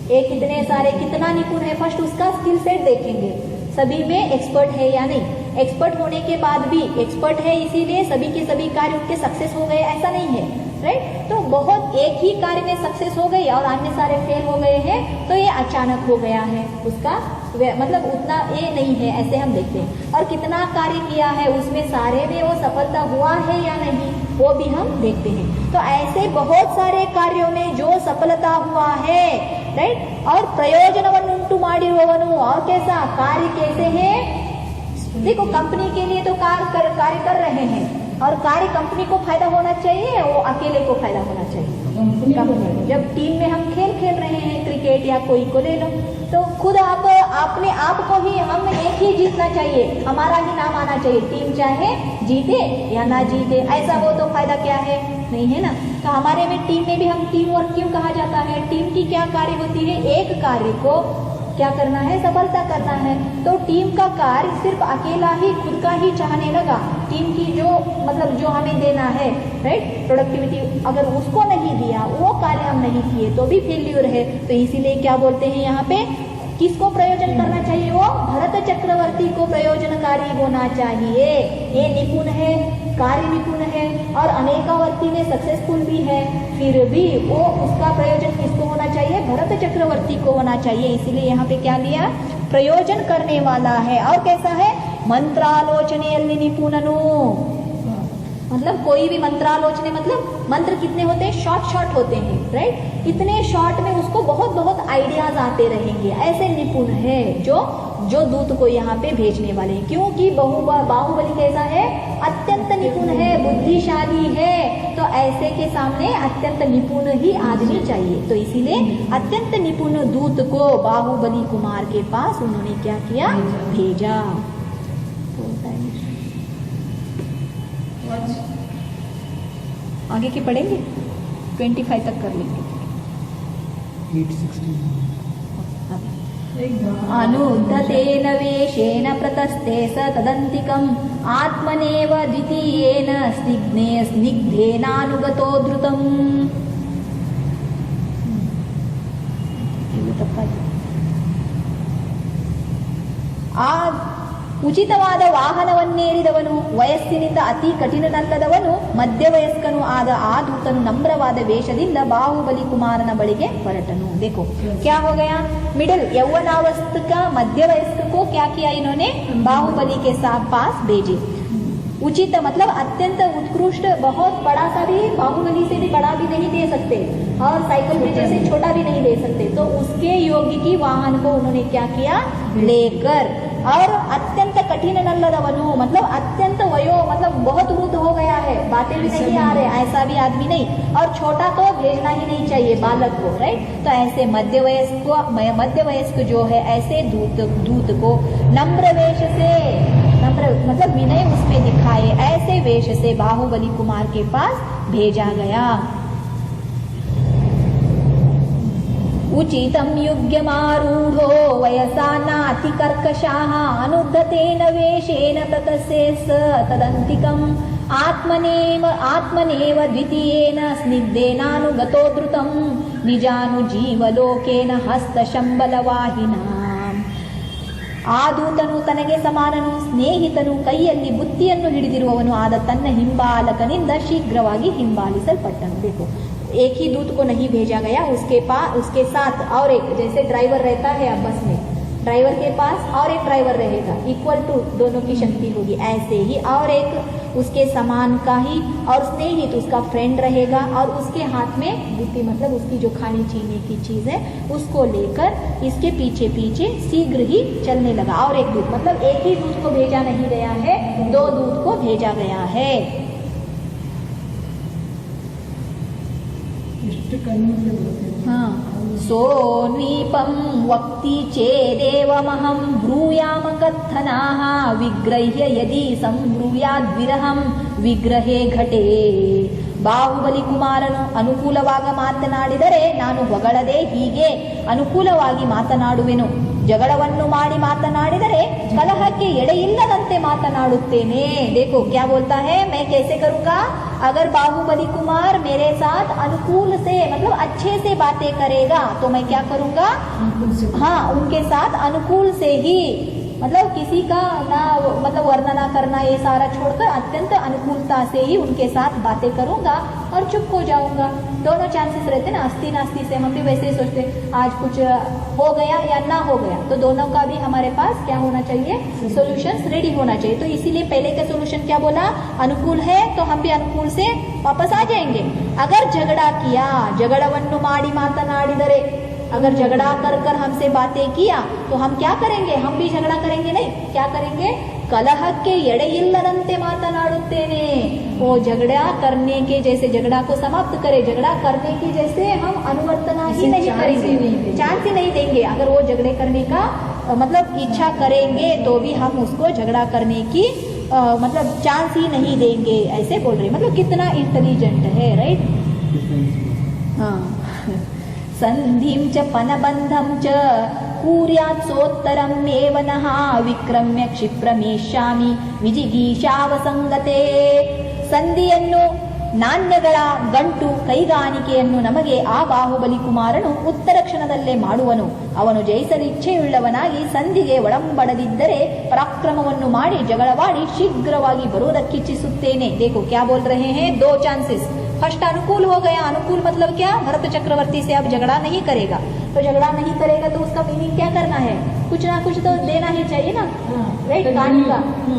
ये कितने सारे कितना निपुण है, फर्स्ट उसका स्किल सेट देखेंगे, सभी में एक्सपर्ट है या नहीं। एक्सपर्ट होने के बाद भी एक्सपर्ट है इसीलिए सभी के सभी कार्य उनके सक्सेस हो गए ऐसा नहीं है, राइट। तो बहुत एक ही कार्य में सक्सेस हो गई और अन्य सारे फेल हो गए हैं तो ये अचानक हो गया है, उसका मतलब उतना ये नहीं है, ऐसे हम देखते हैं। और कितना कार्य किया है उसमें सारे में वो सफलता हुआ है या नहीं वो भी हम देखते हैं। तो ऐसे बहुत सारे कार्यों में जो सफलता हुआ है, राइट, और प्रयोजनवन्नुंटु माडिरुववनु, और कैसा कार्य कैसे है, देखो कंपनी के लिए तो कार्य कर रहे हैं और कार्य कंपनी को फायदा होना चाहिए, वो अकेले को फायदा होना चाहिए। कंपनी जब टीम में हम खेल रहे हैं क्रिकेट या कोई को ले लो तो खुद अपने आप को ही हम एक ही जीतना चाहिए, हमारा ही नाम आना चाहिए, टीम चाहे जीते या ना जीते ऐसा हो तो फायदा क्या है, नहीं है ना। तो हमारे में टीम में भी हम टीम वर्क क्यों कहा जाता है, टीम की क्या कार्य होती है, एक कार्य को क्या करना है, सफलता करना है। तो टीम का कार्य सिर्फ अकेला ही खुद का ही चाहने लगा, टीम की जो मतलब जो हमें देना है, राइट, प्रोडक्टिविटी, अगर उसको नहीं दिया, वो कार्य हम नहीं किए तो भी फेल्यूर है। तो इसीलिए क्या बोलते हैं यहाँ पे, किसको प्रयोजन करना चाहिए, वो भरत चक्रवर्ती को प्रयोजनकारी होना चाहिए। ये निपुण है, कार्य निपुण है और अनेकावर्ती में सक्सेसफुल भी है, फिर भी वो उसका प्रयोजन किसको होना चाहिए, भरत चक्रवर्ती को होना चाहिए। इसीलिए यहाँ पे क्या लिया, प्रयोजन करने वाला है। और कैसा है, मंत्रालोचनेयल्लि निपुणनु, मतलब कोई भी मंत्रालोचने, मतलब मंत्र कितने होते हैं, शॉर्ट होते हैं, राइट, इतने शॉर्ट में उसको बहुत आइडियाज आते रहेंगे, ऐसे निपुण है जो दूत को यहाँ पे भेजने वाले हैं। क्योंकि बाहुबली कैसा है, अत्यंत निपुण है, बुद्धिशाली है, तो ऐसे के सामने अत्यंत निपुण ही आदमी चाहिए। तो इसीलिए अत्यंत निपुण दूत को बाहुबली कुमार के पास उन्होंने क्या किया, भेजा। आगे की पढ़ेंगे, 25 तक कर लेंगे। 816 अनुद्धतेन वेशेन प्रतस्ते स तदन्तिकम् आत्मनेव द्वितीयेन स्निग्धेनानुगतो धृतम्। ಉಚಿತವಾದ ವಾಹನವನ್ನೇರಿದವನು, ವಯಸ್ಸಿನಿಂದ ಅತಿ ಕಠಿಣನಲ್ಲದವನು, ಮಧ್ಯವಯಸ್ಕನು ಆದ ಆ ದೂತನು ನಮ್ರವಾದ ವೇಷದಿಂದ ಬಾಹುಬಲಿ ಕುಮಾರನ ಬಳಿಗೆ ಹೊರಟನು। देखो क्या हो गया, मिडिल यौवनावस्था का मध्य वयस्क को क्या किया इन्होंने, बाहुबली के साथ पास भेजे। उचित मतलब अत्यंत उत्कृष्ट, बहुत बड़ा सा भी, बाहुबली से भी बड़ा भी नहीं दे सकते और साइकिल के जैसे छोटा भी नहीं दे सकते, तो उसके योग्य की वाहन को उन्होंने क्या किया, लेकर, और अत्यंत कठिन नल्लदवनु मतलब अत्यंत वयो मतलब बहुत वृद्ध हो गया है, बातें भी नहीं आ रहे, ऐसा भी आदमी नहीं, और छोटा तो भेजना ही नहीं चाहिए बालक को, राइट। तो ऐसे मध्य वयस्क जो है ऐसे दूत को नम्र वेश से, नम्र मतलब विनय उसमें दिखाए, ऐसे वेश से बाहुबली कुमार के पास भेजा गया। उचितं युग्यमारूढो वयसा नातिकर्कशाः अनुद्धतेन वेशेन प्रतस्ते स तदन्तिकम् आत्मनेव द्वितीयेन स्निग्धेनानुगतो धृतं निजानुजीवलोकेन हस्तशंबलवाहिना। ಆ ದೂತನು ತನಗೆ ಸಮಾನನು, ಸ್ನೇಹಿತನು, ಕೈಯಲ್ಲಿ ಬುತ್ತಿಯನ್ನು ಹಿಡಿದಿರುವವನು ಆದ ತನ್ನ ಹಿಂಬಾಲಕನಿಂದ ಶೀಘ್ರವಾಗಿ ಹಿಂಬಾಲಿಸಲ್ಪಟ್ಟನು। देखो एक ही दूत को नहीं भेजा गया, उसके साथ और एक, जैसे ड्राइवर रहता है अब बस में, ड्राइवर के पास और एक ड्राइवर रहेगा, इक्वल टू दोनों की शक्ति होगी, ऐसे ही और एक उसके समान का ही और स्नेहित उसका फ्रेंड रहेगा और उसके हाथ में बुद्धि मतलब उसकी जो खाने पीने की चीज है उसको लेकर इसके पीछे पीछे शीघ्र ही चलने लगा। और एक दूत मतलब एक ही दूत को भेजा नहीं गया है, दो दूत को भेजा गया है। हाँ, सोऽन्वीपं वक्ति चेदेवमहं ब्रूयाम कथनाः विग्रह्य यदि संब्रूयाद्विरहं विग्रहे घटे ಬಾಹುಬಲಿ ಕುಮಾರನು ಅನುಕೂಲವಾಗಿ ಮಾತನಾಡಿದರೆ ನಾನು ಹೊಗಳದೆ ಹೀಗೆ ಅನುಕೂಲವಾಗಿ ಮಾತನಾಡುವೆನು. ಜಗಳವನ್ನು ಮಾಡಿ ಮಾತನಾಡಿದರೆ ಕಲಹಕ್ಕೆ ಎಡೆಯಿಲ್ಲದಂತೆ ಮಾತನಾಡುತ್ತೇನೆ. देखो क्या बोलता है, मैं कैसे करूँगा? अगर बाहुबली कुमार मेरे साथ अनुकूल से मतलब अच्छे से बातें करेगा तो मैं क्या करूँगा? हाँ, उनके साथ अनुकूल से ही मतलब किसी का ना मतलब वर्णना करना ये सारा छोड़कर अत्यंत अनुकूलता से ही उनके साथ बातें करूंगा और चुप हो जाऊंगा. दोनों चांसेस रहते ना, अस्ती नास्ती से. हम भी वैसे ही सोचते आज कुछ हो गया या ना हो गया, तो दोनों का भी हमारे पास क्या होना चाहिए? सॉल्यूशंस रेडी होना चाहिए. तो इसीलिए पहले का सॉल्यूशन क्या बोला? अनुकूल है तो हम भी अनुकूल से वापस आ जाएंगे. अगर झगड़ा किया, झगड़वन्नु माडी मातनाडिदरे, अगर झगड़ा कर कर हमसे बातें किया तो हम क्या करेंगे? हम भी झगड़ा करेंगे नहीं, क्या करेंगे? कलहಕ್ಕೆ ಎಡೆಯಿಲ್ಲದಂತೆ ಮಾತನಾಡುತ್ತೇನೆ. वो झगड़ा करने के जैसे झगड़ा को समाप्त करे, झगड़ा करने की जैसे हम अनुवर्तना ही नहीं करेंगे, चांस ही नहीं देंगे. अगर वो झगड़े करने का मतलब इच्छा करेंगे तो भी हम उसको झगड़ा करने की मतलब चांस ही नहीं देंगे. ऐसे बोल रहे, मतलब कितना इंटेलिजेंट है, राइट? हाँ. संधिं च पनबन्धं च कूर्यात् सोत्तरम् एव नः विक्रम्य क्षिप्रमेष्यामि ವಿಜಿಗೀಷಾವಸಂಗತೆ. ಸಂಧಿಯನ್ನು, ನಾಣ್ಯಗಳ ಗಂಟು ಕೈಗಾಣಿಕೆಯನ್ನು ನಮಗೆ ಆ ಬಾಹುಬಲಿ ಕುಮಾರನು ಉತ್ತರ ಕ್ಷಣದಲ್ಲೇ ಮಾಡುವನು. ಅವನು ಜಯಿಸಲಿಚ್ಛೆಯುಳ್ಳವನಾಗಿ ಸಂಧಿಗೆ ಒಡಂಬಡದಿದ್ದರೆ ಪರಾಕ್ರಮವನ್ನು ಮಾಡಿ ಜಗಳವಾಡಿ ಶೀಘ್ರವಾಗಿ ಬರುವುದಕ್ಕಿಚ್ಛಿಸುತ್ತೇನೆ. देखो क्या बोल रहे हैं, दो चांसेस. फर्स्ट अनुकूल हो गया. अनुकूल मतलब क्या? भरत चक्रवर्ती से अब झगड़ा नहीं करेगा. तो झगड़ा नहीं करेगा तो उसका मीनिंग क्या करना है? कुछ ना कुछ तो देना ही चाहिए ना, राइट? कहानी का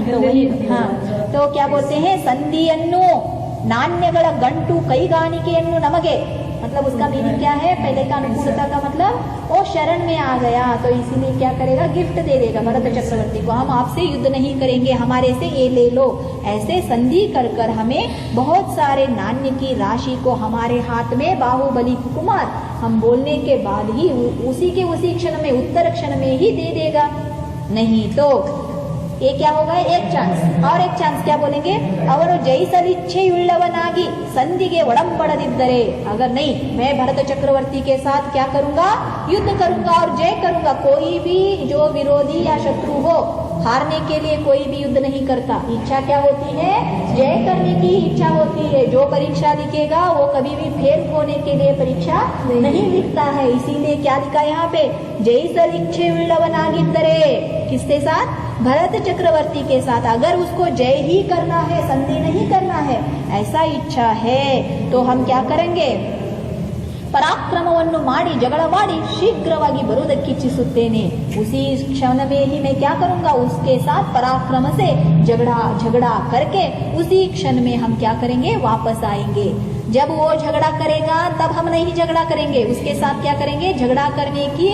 तो वही. हाँ, तो क्या बोलते हैं, संधिಯನ್ನು, ನಾಣ್ಯಗಳ ಗಂಟು ಕೈಗಾಣಿಕೆಯನ್ನು ನಮಗೆ, मतलब उसका मीनिंग क्या है? पहले का अनुकूलता का मतलब वो शरण में आ गया तो इसीलिए क्या करेगा? गिफ्ट दे देगा भरत चक्रवर्ती को. हम आपसे युद्ध नहीं करेंगे, हमारे से ये ले लो. ऐसे संधि कर कर हमें बहुत सारे नाण्य की राशि को हमारे हाथ में बाहुबली कुमार हम बोलने के बाद ही उसी के उसी क्षण में, उत्तर क्षण में ही दे देगा. नहीं तो ये क्या होगा? एक चांस. और एक चांस क्या बोलेंगे? ಅವನು ಜಯಿಸಲಿಚ್ಛೆಯುಳ್ಳವನಾಗಿ ಸಂಧಿಗೆ ಒಡಂಬಡದಿದ್ದರೆ, अगर नहीं मैं भरत चक्रवर्ती के साथ क्या करूंगा? युद्ध करूंगा और जय करूंगा. कोई भी जो विरोधी या शत्रु हो, हारने के लिए कोई भी युद्ध नहीं करता. इच्छा क्या होती है? जय करने की इच्छा होती है. जो परीक्षा लिखेगा वो कभी भी फेल होने के लिए परीक्षा नहीं लिखता है. इसीलिए क्या लिखा यहाँ पे? जಯಿಸಲಿಚ್ಛೆಯುಳ್ಳವನಾಗಿದ್ದರೆ, किसके साथ? भरत चक्रवर्ती के साथ. अगर उसको जय ही करना है, संधि नहीं करना है, ऐसा इच्छा है तो हम क्या करेंगे? पराक्रमವನ್ನು ಮಾಡಿ ಜಗಳವಾಡಿ ಶೀಘ್ರವಾಗಿ ಬರುವುದಕ್ಕಿಚ್ಛಿಸುತ್ತೇನೆ. उसी क्षण में ही मैं क्या करूंगा? उसके साथ पराक्रम से झगड़ा करके उसी क्षण में हम क्या करेंगे? वापस आएंगे. जब वो झगड़ा करेगा तब हम नहीं झगड़ा करेंगे, उसके साथ क्या करेंगे? झगड़ा करने की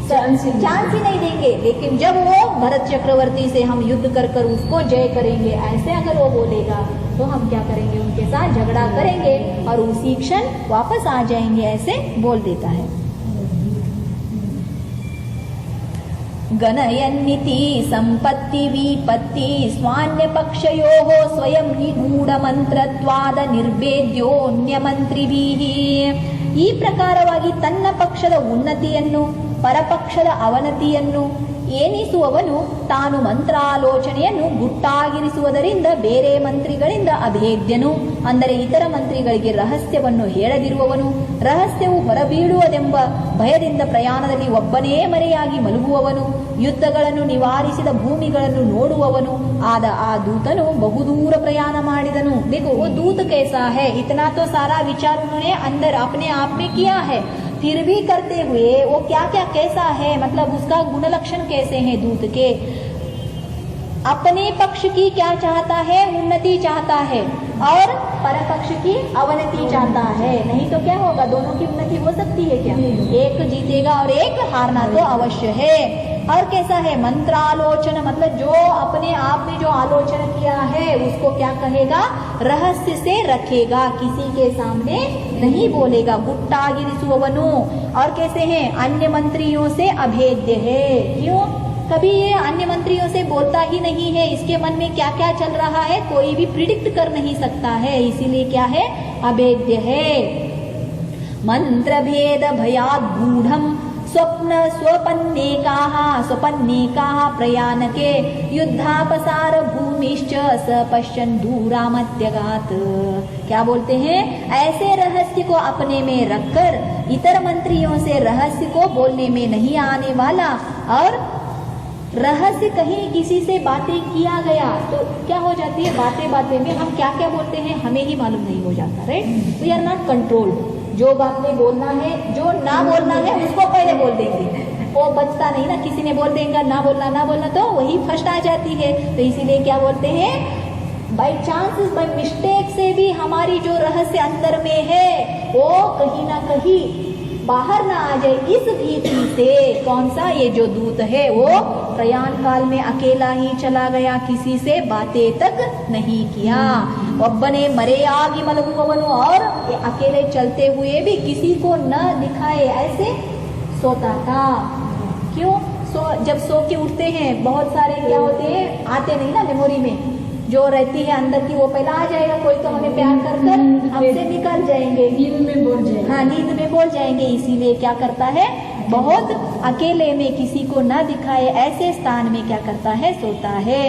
चांस ही नहीं देंगे. लेकिन जब वो भरत चक्रवर्ती से हम युद्ध कर कर उसको जय करेंगे, ऐसे अगर वो बोलेगा तो हम क्या करेंगे? उनके साथ झगड़ा करेंगे और उसी क्षण वापस आ जाएंगे. ऐसे बोल देता है. गणयन्निति संपत्ति विपत्ति स्वान्य पक्षयोः स्वयं निगूಢ ಮಂತ್ರತ್ವಾದ ನಿರ್ಭೇದ್ಯೋನ್ಯ ಮಂತ್ರಿಭಿಃ. ಈ ಪ್ರಕಾರವಾಗಿ ತನ್ನ ಪಕ್ಷದ ಉನ್ನತಿಯನ್ನು ಪರಪಕ್ಷದ ಅವನತಿಯನ್ನು ಏನಿಸುವವನು ತಾನು ಮಂತ್ರಾಲೋಚನೆಯನ್ನು ಗುಟ್ಟಾಗಿರಿಸುವುದರಿಂದ ಬೇರೆ ಮಂತ್ರಿಗಳಿಂದ ಅಭೇದ್ಯನು, ಅಂದರೆ ಇತರ ಮಂತ್ರಿಗಳಿಗೆ ರಹಸ್ಯವನ್ನು ಹೇಳದಿರುವವನು, ರಹಸ್ಯವು ಹೊರಬೀಳುವುದೆಂಬ ಭಯದಿಂದ ಪ್ರಯಾಣದಲ್ಲಿ ಒಬ್ಬನೇ ಮರೆಯಾಗಿ ಮಲಗುವವನು, ಯುದ್ಧಗಳನ್ನು ನಿವಾರಿಸಿದ ಭೂಮಿಗಳನ್ನು ನೋಡುವವನು ಆದ ಆ ದೂತನು ಬಹುದೂರ ಪ್ರಯಾಣ ಮಾಡಿದನು. देखो वो दूत कैसा है? इतना तो सारा विचार उन्होंने अंदर अपने आप में किया है, फिर भी करते हुए वो क्या क्या कैसा है, मतलब उसका गुण लक्षण कैसे हैं दूत के? अपने पक्ष की क्या चाहता है? उन्नति चाहता है और परपक्ष की अवनति चाहता है. नहीं तो क्या होगा? दोनों की उन्नति हो सकती है क्या? एक जीतेगा और एक हारना तो अवश्य है. और कैसा है? मंत्रालोचन मतलब जो अपने आप में जो आलोचन किया है उसको क्या कहेगा? रहस्य से रखेगा, किसी के सामने नहीं बोलेगा. गुट्टागिरिसुववनु. और कैसे हैं? अन्य मंत्रियों से अभेद्य है. क्यों? कभी ये अन्य मंत्रियों से बोलता ही नहीं है, इसके मन में क्या क्या चल रहा है कोई भी प्रिडिक्ट कर नहीं सकता है, इसीलिए क्या है, अभेद्य है। मंत्र भेद भयाद गूढ़म स्वप्न स्वपन्नेकाः प्रयाणके युद्धापसार भूमिश्च स पश्यन् दूरामत्यगात। क्या बोलते हैं, ऐसे रहस्य को अपने में रखकर इतर मंत्रियों से रहस्य को बोलने में नहीं आने वाला, और रहस्य कहीं किसी से बातें किया गया तो क्या हो जाती है, बातें बातें में हम क्या क्या बोलते हैं हमें ही मालूम नहीं हो जाता, right. We are not controlled. जो बात में बोलना है, जो ना बोलना है उसको पहले बोल देंगे, वो बचता नहीं ना, किसी ने बोल देगा ना बोलना तो वही फर्स्ट आ जाती है। तो इसीलिए क्या बोलते हैं, बाई चांसेस बाई मिस्टेक से भी हमारी जो रहस्य अंदर में है वो कहीं ना कहीं बाहर ना आ जाए, इस भीति से कौन सा, ये जो दूत है वो प्रयाण काल में अकेला ही चला गया, किसी से बातें तक नहीं किया। ಒಬ್ಬನೇ ಮರೆಯಾಗಿ ಮಲಗುವವನು, और अकेले चलते हुए भी किसी को न दिखाए ऐसे सोता था। क्यों, जब सो के उठते हैं बहुत सारे क्या होते हैं, आते नहीं ना मेमोरी में, जो रहती है अंदर की वो पहला आ जाएगा, कोई तो हमें प्यार कर हमसे निकल जाएंगे, नींद में बोल जाएंगे। हाँ, नींद में बोल जाएंगे। इसीलिए क्या करता है, बहुत अकेले में किसी को न दिखाए ऐसे स्थान में क्या करता है, सोता है।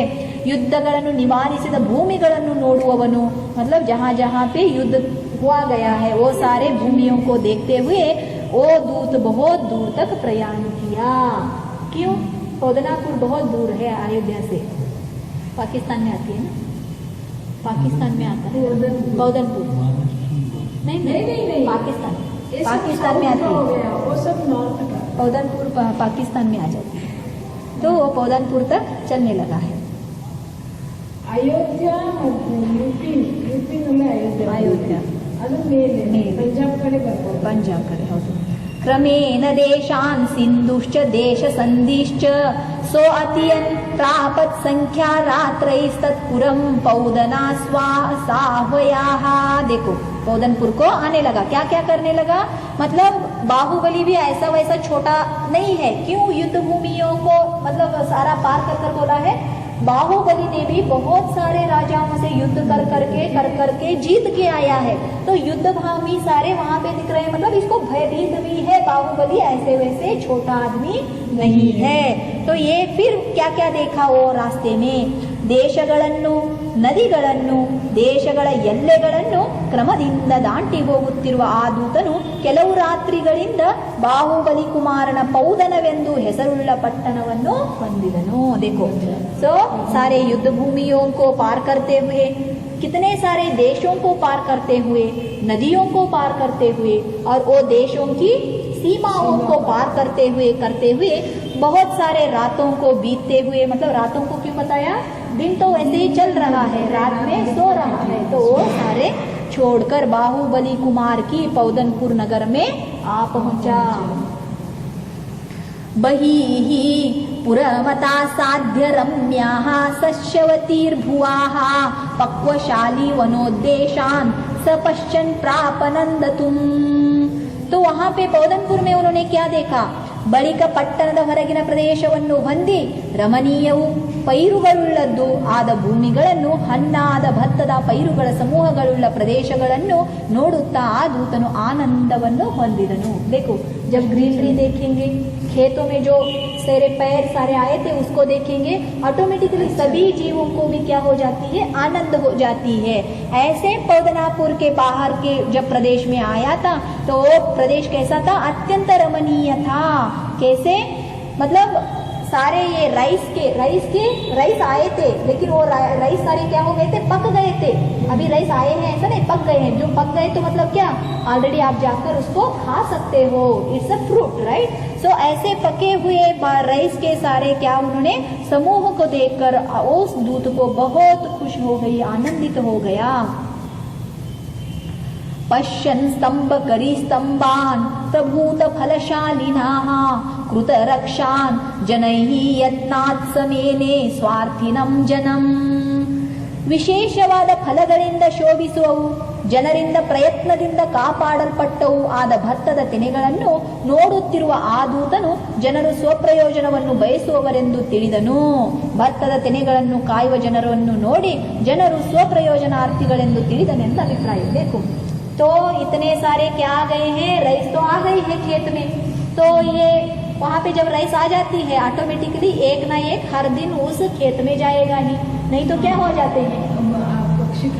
युद्धಗಳನ್ನು ನಿವಾರಿಸಿದ ಭೂಮಿಗಳನ್ನು ನೋಡುವವನು, मतलब जहाँ जहाँ पे युद्ध हुआ गया है वो सारे भूमियों को देखते हुए वो दूत बहुत दूर तक प्रयाण किया। क्यों, पौदनापुर बहुत दूर है अयोध्या से, पाकिस्तान में आती है ना, पाकिस्तान में आता है पौदनपुर, नहीं पाकिस्तान में आती है, वो सब नॉर्थ का। पौदनपुर पाकिस्तान में आ जाती है, तो वो पौदनपुर तक चलने लगा है। ಅಯೋಧ್ಯ ಯುಪಿ ಅಯೋಧ್ಯ ಅದು ಮೇಲೆ ಪಂಜಾಬ್ ಕಡೆ ಬರ್ಬೋದು, ಪಂಜಾಬ್ ಕಡೆ, ಹೌದು। ಕ್ರಮೇಣ ದೇಶಾನ್ ಸಿಂಧುಶ್ಚ ದೇಶ ಸಂಧಿಶ್ಚ सो अतियन प्रापत संख्या रात्रैस्तत्पुरम पौदना साहवयाः। देखो पौदनपुर को आने लगा, क्या क्या करने लगा, मतलब बाहुबली भी ऐसा वैसा छोटा नहीं है। क्यों, युद्ध भूमियों को मतलब सारा पार कर बोला है। बाहुबली ने भी बहुत सारे राजाओं से युद्ध कर करके जीत के आया है, तो युद्ध भूमि सारे वहां पे दिख रहे हैं, मतलब इसको भयभीत भी है। बाहुबली ऐसे वैसे छोटा आदमी नहीं है। तो ये फिर क्या क्या देखा वो रास्ते में, ದೇಶಗಳನ್ನು ನದಿಗಳನ್ನು ದೇಶಗಳ ಎಲ್ಲೆಗಳನ್ನು ಕ್ರಮದಿಂದ ದಾಟಿ ಹೋಗುತ್ತಿರುವ ಆ ದೂತನು ಕೆಲವು ರಾತ್ರಿಗಳಿಂದ ಬಾಹುಬಲಿ ಕುಮಾರನ ಪೌದನವೆಂದು ಹೆಸರುಳ್ಳ ಪಟ್ಟಣವನ್ನು ಹೊಂದಿದನು। देखो सो सारे युद्ध भूमियों को पार करते हुए, कितने सारे देशों को पार करते हुए, नदियों को पार करते हुए और वो देशों की सीमाओं को पार करते हुए बहुत सारे रातों को बीतते हुए, मतलब रातों को क्यों बताया, दिन तो वैसे ही चल रहा है, रात में सो रहा है, तो वो सारे छोड़कर बाहुबली कुमार की पौदनपुर नगर में आ पहुंचा। बहिः पुरमता साध्य रम्याः सस्यवतीर्भुवाः पक्वशाली वनोद्देशान् सपश्यन् प्रापनंदतुम्। तो वहां पे पौदनपुर में उन्होंने क्या देखा, ಬಳಿಕ ಪಟ್ಟಣದ ಹೊರಗಿನ ಪ್ರದೇಶವನ್ನು ಹೊಂದಿ ರಮಣೀಯವು ಪೈರುಗಳುಳ್ಳದ್ದು ಆದ ಭೂಮಿಗಳನ್ನು, ಹಣ್ಣಾದ ಭತ್ತದ ಪೈರುಗಳ ಸಮೂಹಗಳುಳ್ಳ ಪ್ರದೇಶಗಳನ್ನು ನೋಡುತ್ತಾ ಆ ದೂತನು ಆನಂದವನ್ನು ಹೊಂದಿದನು। देखो जब ग्रीनरी देखेंगे, खेतों में जो सारे पैर सारे आए थे उसको देखेंगे, ऑटोमेटिकली सभी जीवों को भी क्या हो जाती है, आनंद हो जाती है। ऐसे पौदनापुर के बाहर के जब प्रदेश में आया था तो प्रदेश कैसा था, अत्यंत रमणीय था। कैसे, मतलब सारे ये राइस आए थे, लेकिन वो राइस सारे क्या हो गए थे, पक गए थे। अभी राइस आए हैं ऐसा नहीं, पक गए हैं। जो पक गए तो मतलब क्या, ऑलरेडी आप जाकर उसको खा सकते हो, इट्स अ फ्रूट, राइट। सो ऐसे पके हुए राइस के सारे क्या, उन्होंने समूह को देखकर उस दूत को बहुत खुश हो गई, आनंदित हो गया। पश्यन् स्तंभान् प्रभूत फलशालिनाः कृतरक्षान् जनैः यत्नात् समेने स्वार्थिनं जनम्। ವಿಶೇಷವಾದ ಫಲಗಳಿಂದ ಶೋಭಿಸುವವು, ಜನರಿಂದ ಪ್ರಯತ್ನದಿಂದ ಕಾಪಾಡಲ್ಪಟ್ಟವು ಆದ ಭತ್ತದ ತೆನೆಗಳನ್ನು ನೋಡುತ್ತಿರುವ ಆ ದೂತನು ಜನರು ಸ್ವಪ್ರಯೋಜನವನ್ನು ಬಯಸುವವರೆಂದು ತಿಳಿದನು. ಭತ್ತದ ತೆನೆಗಳನ್ನು ಕಾಯುವ ಜನರನ್ನು ನೋಡಿ ಜನರು ಸ್ವಪ್ರಯೋಜನಾರ್ಥಿಗಳೆಂದು ತಿಳಿದನೆಂದು ಅಭಿಪ್ರಾಯ. देखो तो इतने सारे क्या आ गए हैं, राइस तो आ गई है खेत में, तो ये वहाँ पे जब राइस आ जाती है ऑटोमेटिकली एक ना एक हर दिन उस खेत में जाएगा ही, नहीं तो क्या हो जाते हैं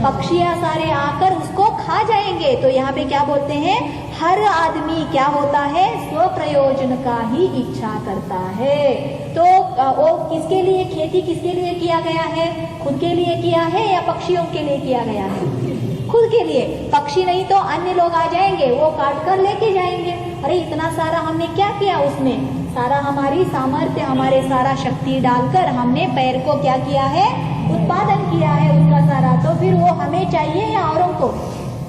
पक्षियाँ सारे आकर उसको खा जाएंगे. तो यहाँ पे क्या बोलते हैं, हर आदमी क्या होता है, स्व प्रयोजन का ही इच्छा करता है. तो वो किसके लिए खेती किसके लिए किया गया है, खुद के लिए किया है या पक्षियों के लिए किया गया है, खुद के लिए. पक्षी नहीं तो अन्य लोग आ जाएंगे, वो काट कर लेके जाएंगे. अरे इतना सारा हमने क्या किया, उसमें सारा हमारी सामर्थ्य हमारे सारा शक्ति डालकर हमने पैर को क्या किया है, उत्पादन किया है उसका सारा, तो फिर वो हमें चाहिए या औरों को,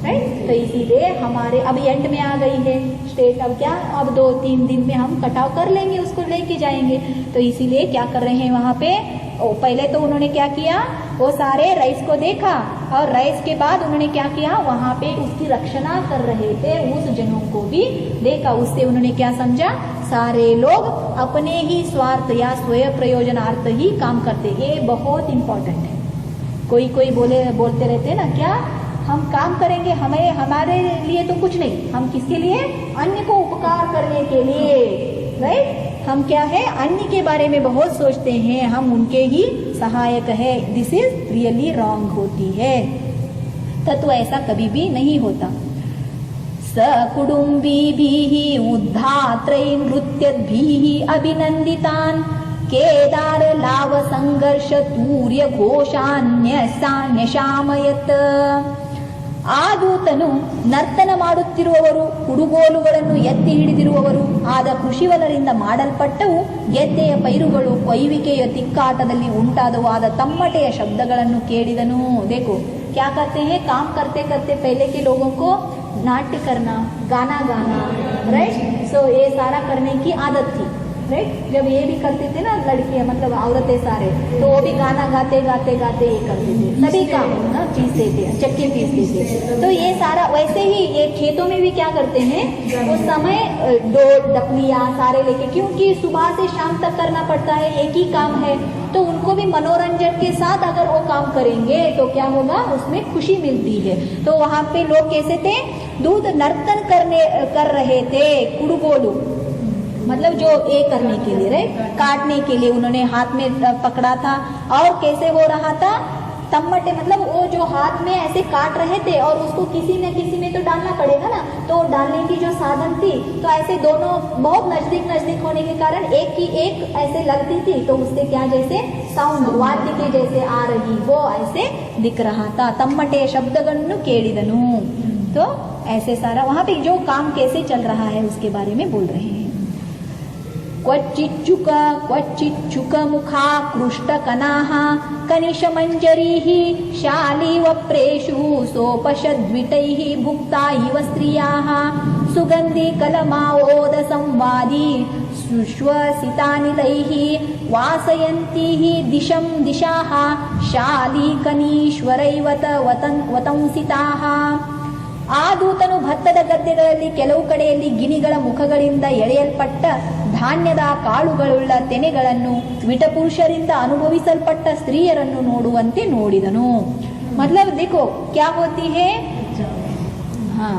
राइट. तो इसीलिए हमारे अब एंड में आ गई है स्टेट, अब क्या, अब 2-3 दिन में हम कटाव कर लेंगे, उसको लेके जाएंगे. तो इसीलिए क्या कर रहे हैं वहाँ पे, पहले तो उन्होंने क्या किया, वो सारे राइस को देखा और राइस के बाद उन्होंने क्या किया, वहाँ पे उसकी रक्षणा कर रहे थे, उस जनों को भी देखा. उससे उन्होंने क्या समझा, सारे लोग अपने ही स्वार्थ या स्वयं प्रयोजनार्थ ही काम करते. ये बहुत इम्पोर्टेंट है. कोई बोलते रहते हैं ना, क्या हम काम करेंगे, हमें हमारे लिए तो कुछ नहीं, हम किसके लिए, अन्य को उपकार करने के लिए, राइट. हम क्या है, अन्य के बारे में बहुत सोचते हैं, हम उनके ही सहायक है. दिस इज रियली रॉन्ग होती है. तत्व ऐसा कभी भी नहीं होता. सकुटुम्बीभिः उद्धात्रैः नृत्यद्भिः अभिनन्दितान् केदार लाभ संघर्ष तूर्य ಘೋಷಾನ್ಯಶಾಮಯತ್. ಆ ದೂತನು ನರ್ತನ ಮಾಡುತ್ತಿರುವವರು, ಕುಡುಗೋಲುಗಳನ್ನು ಎತ್ತಿ ಹಿಡಿದಿರುವವರು ಆದ ಕೃಷಿವಲರಿಂದ ಮಾಡಲ್ಪಟ್ಟವು ಗೆದ್ದೆಯ ಪೈರುಗಳು ಕೊಯ್ವಿಕೆಯ ತಿಕ್ಕಾಟದಲ್ಲಿ ಉಂಟಾದವು ಆದ ತಮ್ಮಟೆಯ ಶಬ್ದಗಳನ್ನು ಕೇಳಿದನು. देखो क्या करते हैं, काम करते करते पहले के लोगों को नाट्य करना, गाना गाना, राइट. सो ये सारा करने की आदत थी, राइट. जब ये भी करते थे ना लड़कियां, मतलब औरतें सारे, तो वो भी गाना गाते गाते गाते ये करते थे, सभी काम ना पीसते थे, चक्के पीसते थे. तो ये सारा वैसे ही ये खेतों में भी क्या करते हैं, उस समय डपलियां सारे लेके, क्योंकि सुबह से शाम तक करना पड़ता है, एक ही काम है, तो उनको भी मनोरंजन के साथ अगर वो काम करेंगे तो क्या होगा, उसमें खुशी मिलती है. तो वहाँ पे लोग कैसे थे, दूध नर्तन कर रहे थे, कुड़गोलू मतलब जो ये करने के लिए, राइट, काटने के लिए उन्होंने हाथ में पकड़ा था. और कैसे हो रहा था, तम्मटे मतलब वो जो हाथ में ऐसे काट रहे थे और उसको किसी न किसी में तो डालना पड़ेगा ना, तो डालने की जो साधन थी, तो ऐसे दोनों बहुत नजदीक होने के कारण एक की एक ऐसे लगती थी, तो उससे क्या जैसे साउंड वाद्य के जैसे आ रही, वो ऐसे दिख रहा था. तम्मटे शब्दगन्नु केಳಿದನು. तो ऐसे सारा वहाँ पे जो काम कैसे चल रहा है उसके बारे में बोल रहे हैं. क्वचिच्चुक मुखा कृष्टकनाः कनिशमञ्जरीः शालीवप्रेषु सोपशद्विटैः भुक्ता इव स्त्रियाः सुगन्धि कलमावोद संवादी सुश्वसितानिलैः वासयन्तीः दिशं दिशाः शालीकनीश्वरैवत वतंसिताः. ಆ ದೂತನು ಭತ್ತದ ಗದ್ದೆಗಳಲ್ಲಿ ಕೆಲವು ಕಡೆಯಲ್ಲಿ ಗಿಣಿಗಳ ಮುಖಗಳಿಂದ ಎಳೆಯಲ್ಪಟ್ಟ ಧಾನ್ಯದ ಕಾಳುಗಳುಳ್ಳ ತೆನೆಗಳನ್ನು ವಿಟಪುರುಷರಿಂದ ಅನುಭವಿಸಲ್ಪಟ್ಟ ಸ್ತ್ರೀಯರನ್ನು ನೋಡುವಂತೆ ನೋಡಿದನು. मतलब देखो क्या होती है, हाँ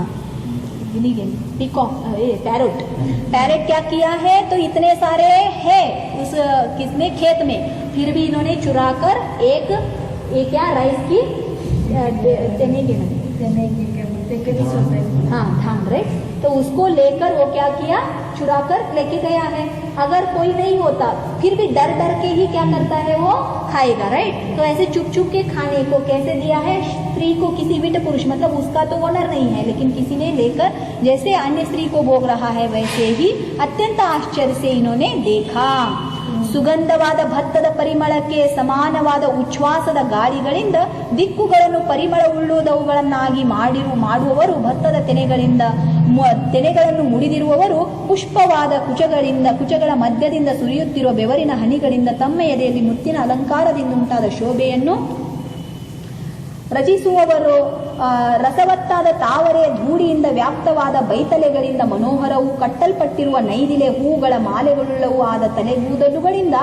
पैरेट क्या किया है, तो इतने सारे है उस किसमें खेत में, फिर भी इन्होंने चुरा कर एक क्या राइस की हाँ धान, राइट. तो उसको लेकर वो क्या किया, चुरा कर लेके गया है. अगर कोई नहीं होता फिर भी डर के ही क्या करता है, वो खाएगा, राइट. तो ऐसे चुप के खाने को कैसे दिया है, स्त्री को किसी विट पुरुष, मतलब उसका तो ओनर नहीं है, लेकिन किसी ने लेकर जैसे अन्य स्त्री को भोग रहा है वैसे ही अत्यंत आश्चर्य से इन्होंने देखा. ಸುಗಂಧವಾದ ಭತ್ತದ ಪರಿಮಳಕ್ಕೆ ಸಮಾನವಾದ ಉಚ್ಛ್ವಾಸದ ಗಾಳಿಗಳಿಂದ ದಿಕ್ಕುಗಳನ್ನು ಪರಿಮಳವುಳ್ಳುವುದವುಗಳನ್ನಾಗಿ ಮಾಡುವವರು, ಭತ್ತದ ತೆನೆಗಳನ್ನು ಮುಡಿದಿರುವವರು ಪುಷ್ಪವಾದ ಕುಚಗಳ ಮಧ್ಯದಿಂದ ಸುರಿಯುತ್ತಿರುವ ಬೆವರಿನ ಹನಿಗಳಿಂದ ತಮ್ಮ ಎದೆಯಲ್ಲಿ ಮುತ್ತಿನ ಅಲಂಕಾರದಿಂದ ಉಂಟಾದ ಶೋಭೆಯನ್ನು ರಚಿಸುವವರು ರಸವತ್ತಾದ ತಾವರೆಯ ಧೂಳಿಯಿಂದ ವ್ಯಾಪ್ತವಾದ ಬೈತಲೆಗಳಿಂದ ಮನೋಹರವೂ ಕಟ್ಟಲ್ಪಟ್ಟಿರುವ ನೈದಿಲೆ ಹೂಗಳ ಮಾಲೆಗಳುಳ್ಳವೂ ಆದ ತಲೆಗೂದಲುಗಳಿಂದ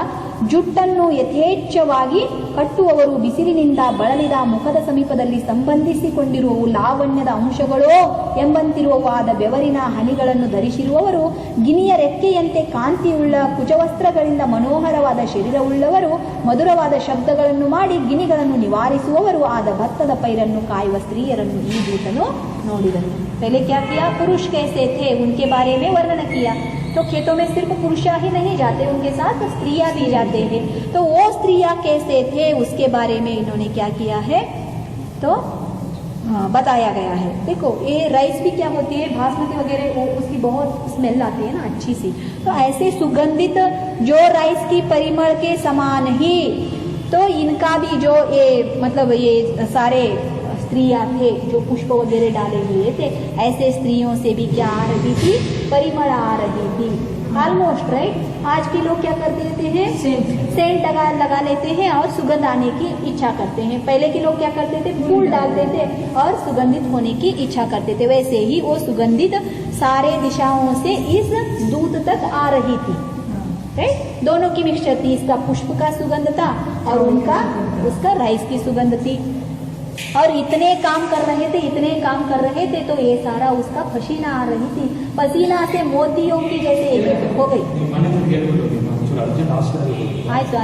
ಜುಟ್ಟನ್ನು ಯಥೇಚ್ಛವಾಗಿ ಕಟ್ಟುವವರು ಬಿಸಿಲಿನಿಂದ ಬಳಲಿದ ಮುಖದ ಸಮೀಪದಲ್ಲಿ ಸಂಬಂಧಿಸಿಕೊಂಡಿರುವವು ಲಾವಣ್ಯದ ಅಂಶಗಳೋ ಎಂಬಂತಿರುವವು ಆದ ಬೆವರಿನ ಹನಿಗಳನ್ನು ಧರಿಸಿರುವವರು ಗಿನಿಯ ರೆಕ್ಕೆಯಂತೆ ಕಾಂತಿಯುಳ್ಳ ಕುಚವಸ್ತ್ರಗಳಿಂದ ಮನೋಹರವಾದ ಶರೀರವುಳ್ಳವರು ಮಧುರವಾದ ಶಬ್ದಗಳನ್ನು ಮಾಡಿ ಗಿನಿಗಳನ್ನು ನಿವಾರಿಸುವವರು ಆದ ಭತ್ತದ ಪೈರನ್ನು ಕಾಯುವ ಸ್ತ್ರೀಯರನ್ನು ಈ ದೂತನು ನೋಡಿದನು. पहले क्या किया, पुरुष कैसे थे उनके बारे में वर्णन किया. तो खेतों में सिर्फ पुरुष ही नहीं जाते, उनके साथ स्त्रियां भी जाते हैं. तो वो स्त्रियां कैसे थे उसके बारे में इन्होंने क्या किया है, तो बताया गया है. देखो ये राइस भी क्या होती है, बासमती वगैरह, वो उसकी बहुत स्मेल आती है ना अच्छी सी. तो ऐसे सुगंधित जो राइस की परिमल के समान ही तो इनका भी जो ये मतलब ये सारे स्त्रियां थे जो पुष्प वगैरह डाले हुए थे, ऐसे स्त्रियों से भी क्या आ रही थी, परिमल आ रही थी. Almost right. आज के लोग क्या कर देते हैं, सेंट लगा लेते हैं और सुगंध आने की इच्छा करते हैं. पहले के लोग क्या करते थे, फूल डालते थे और सुगंधित होने की इच्छा करते थे. वैसे ही वो सुगंधित सारे दिशाओं से इस दूत तक आ रही थी. राइट, दोनों की मिक्सचर थी. इसका पुष्प का सुगंध था और उनका उसका राइस की सुगंध थी. और इतने काम कर रहे थे तो ये सारा उसका पसीना आ रही थी. पसीना से मोतियों की जैसे हो गई. आए तो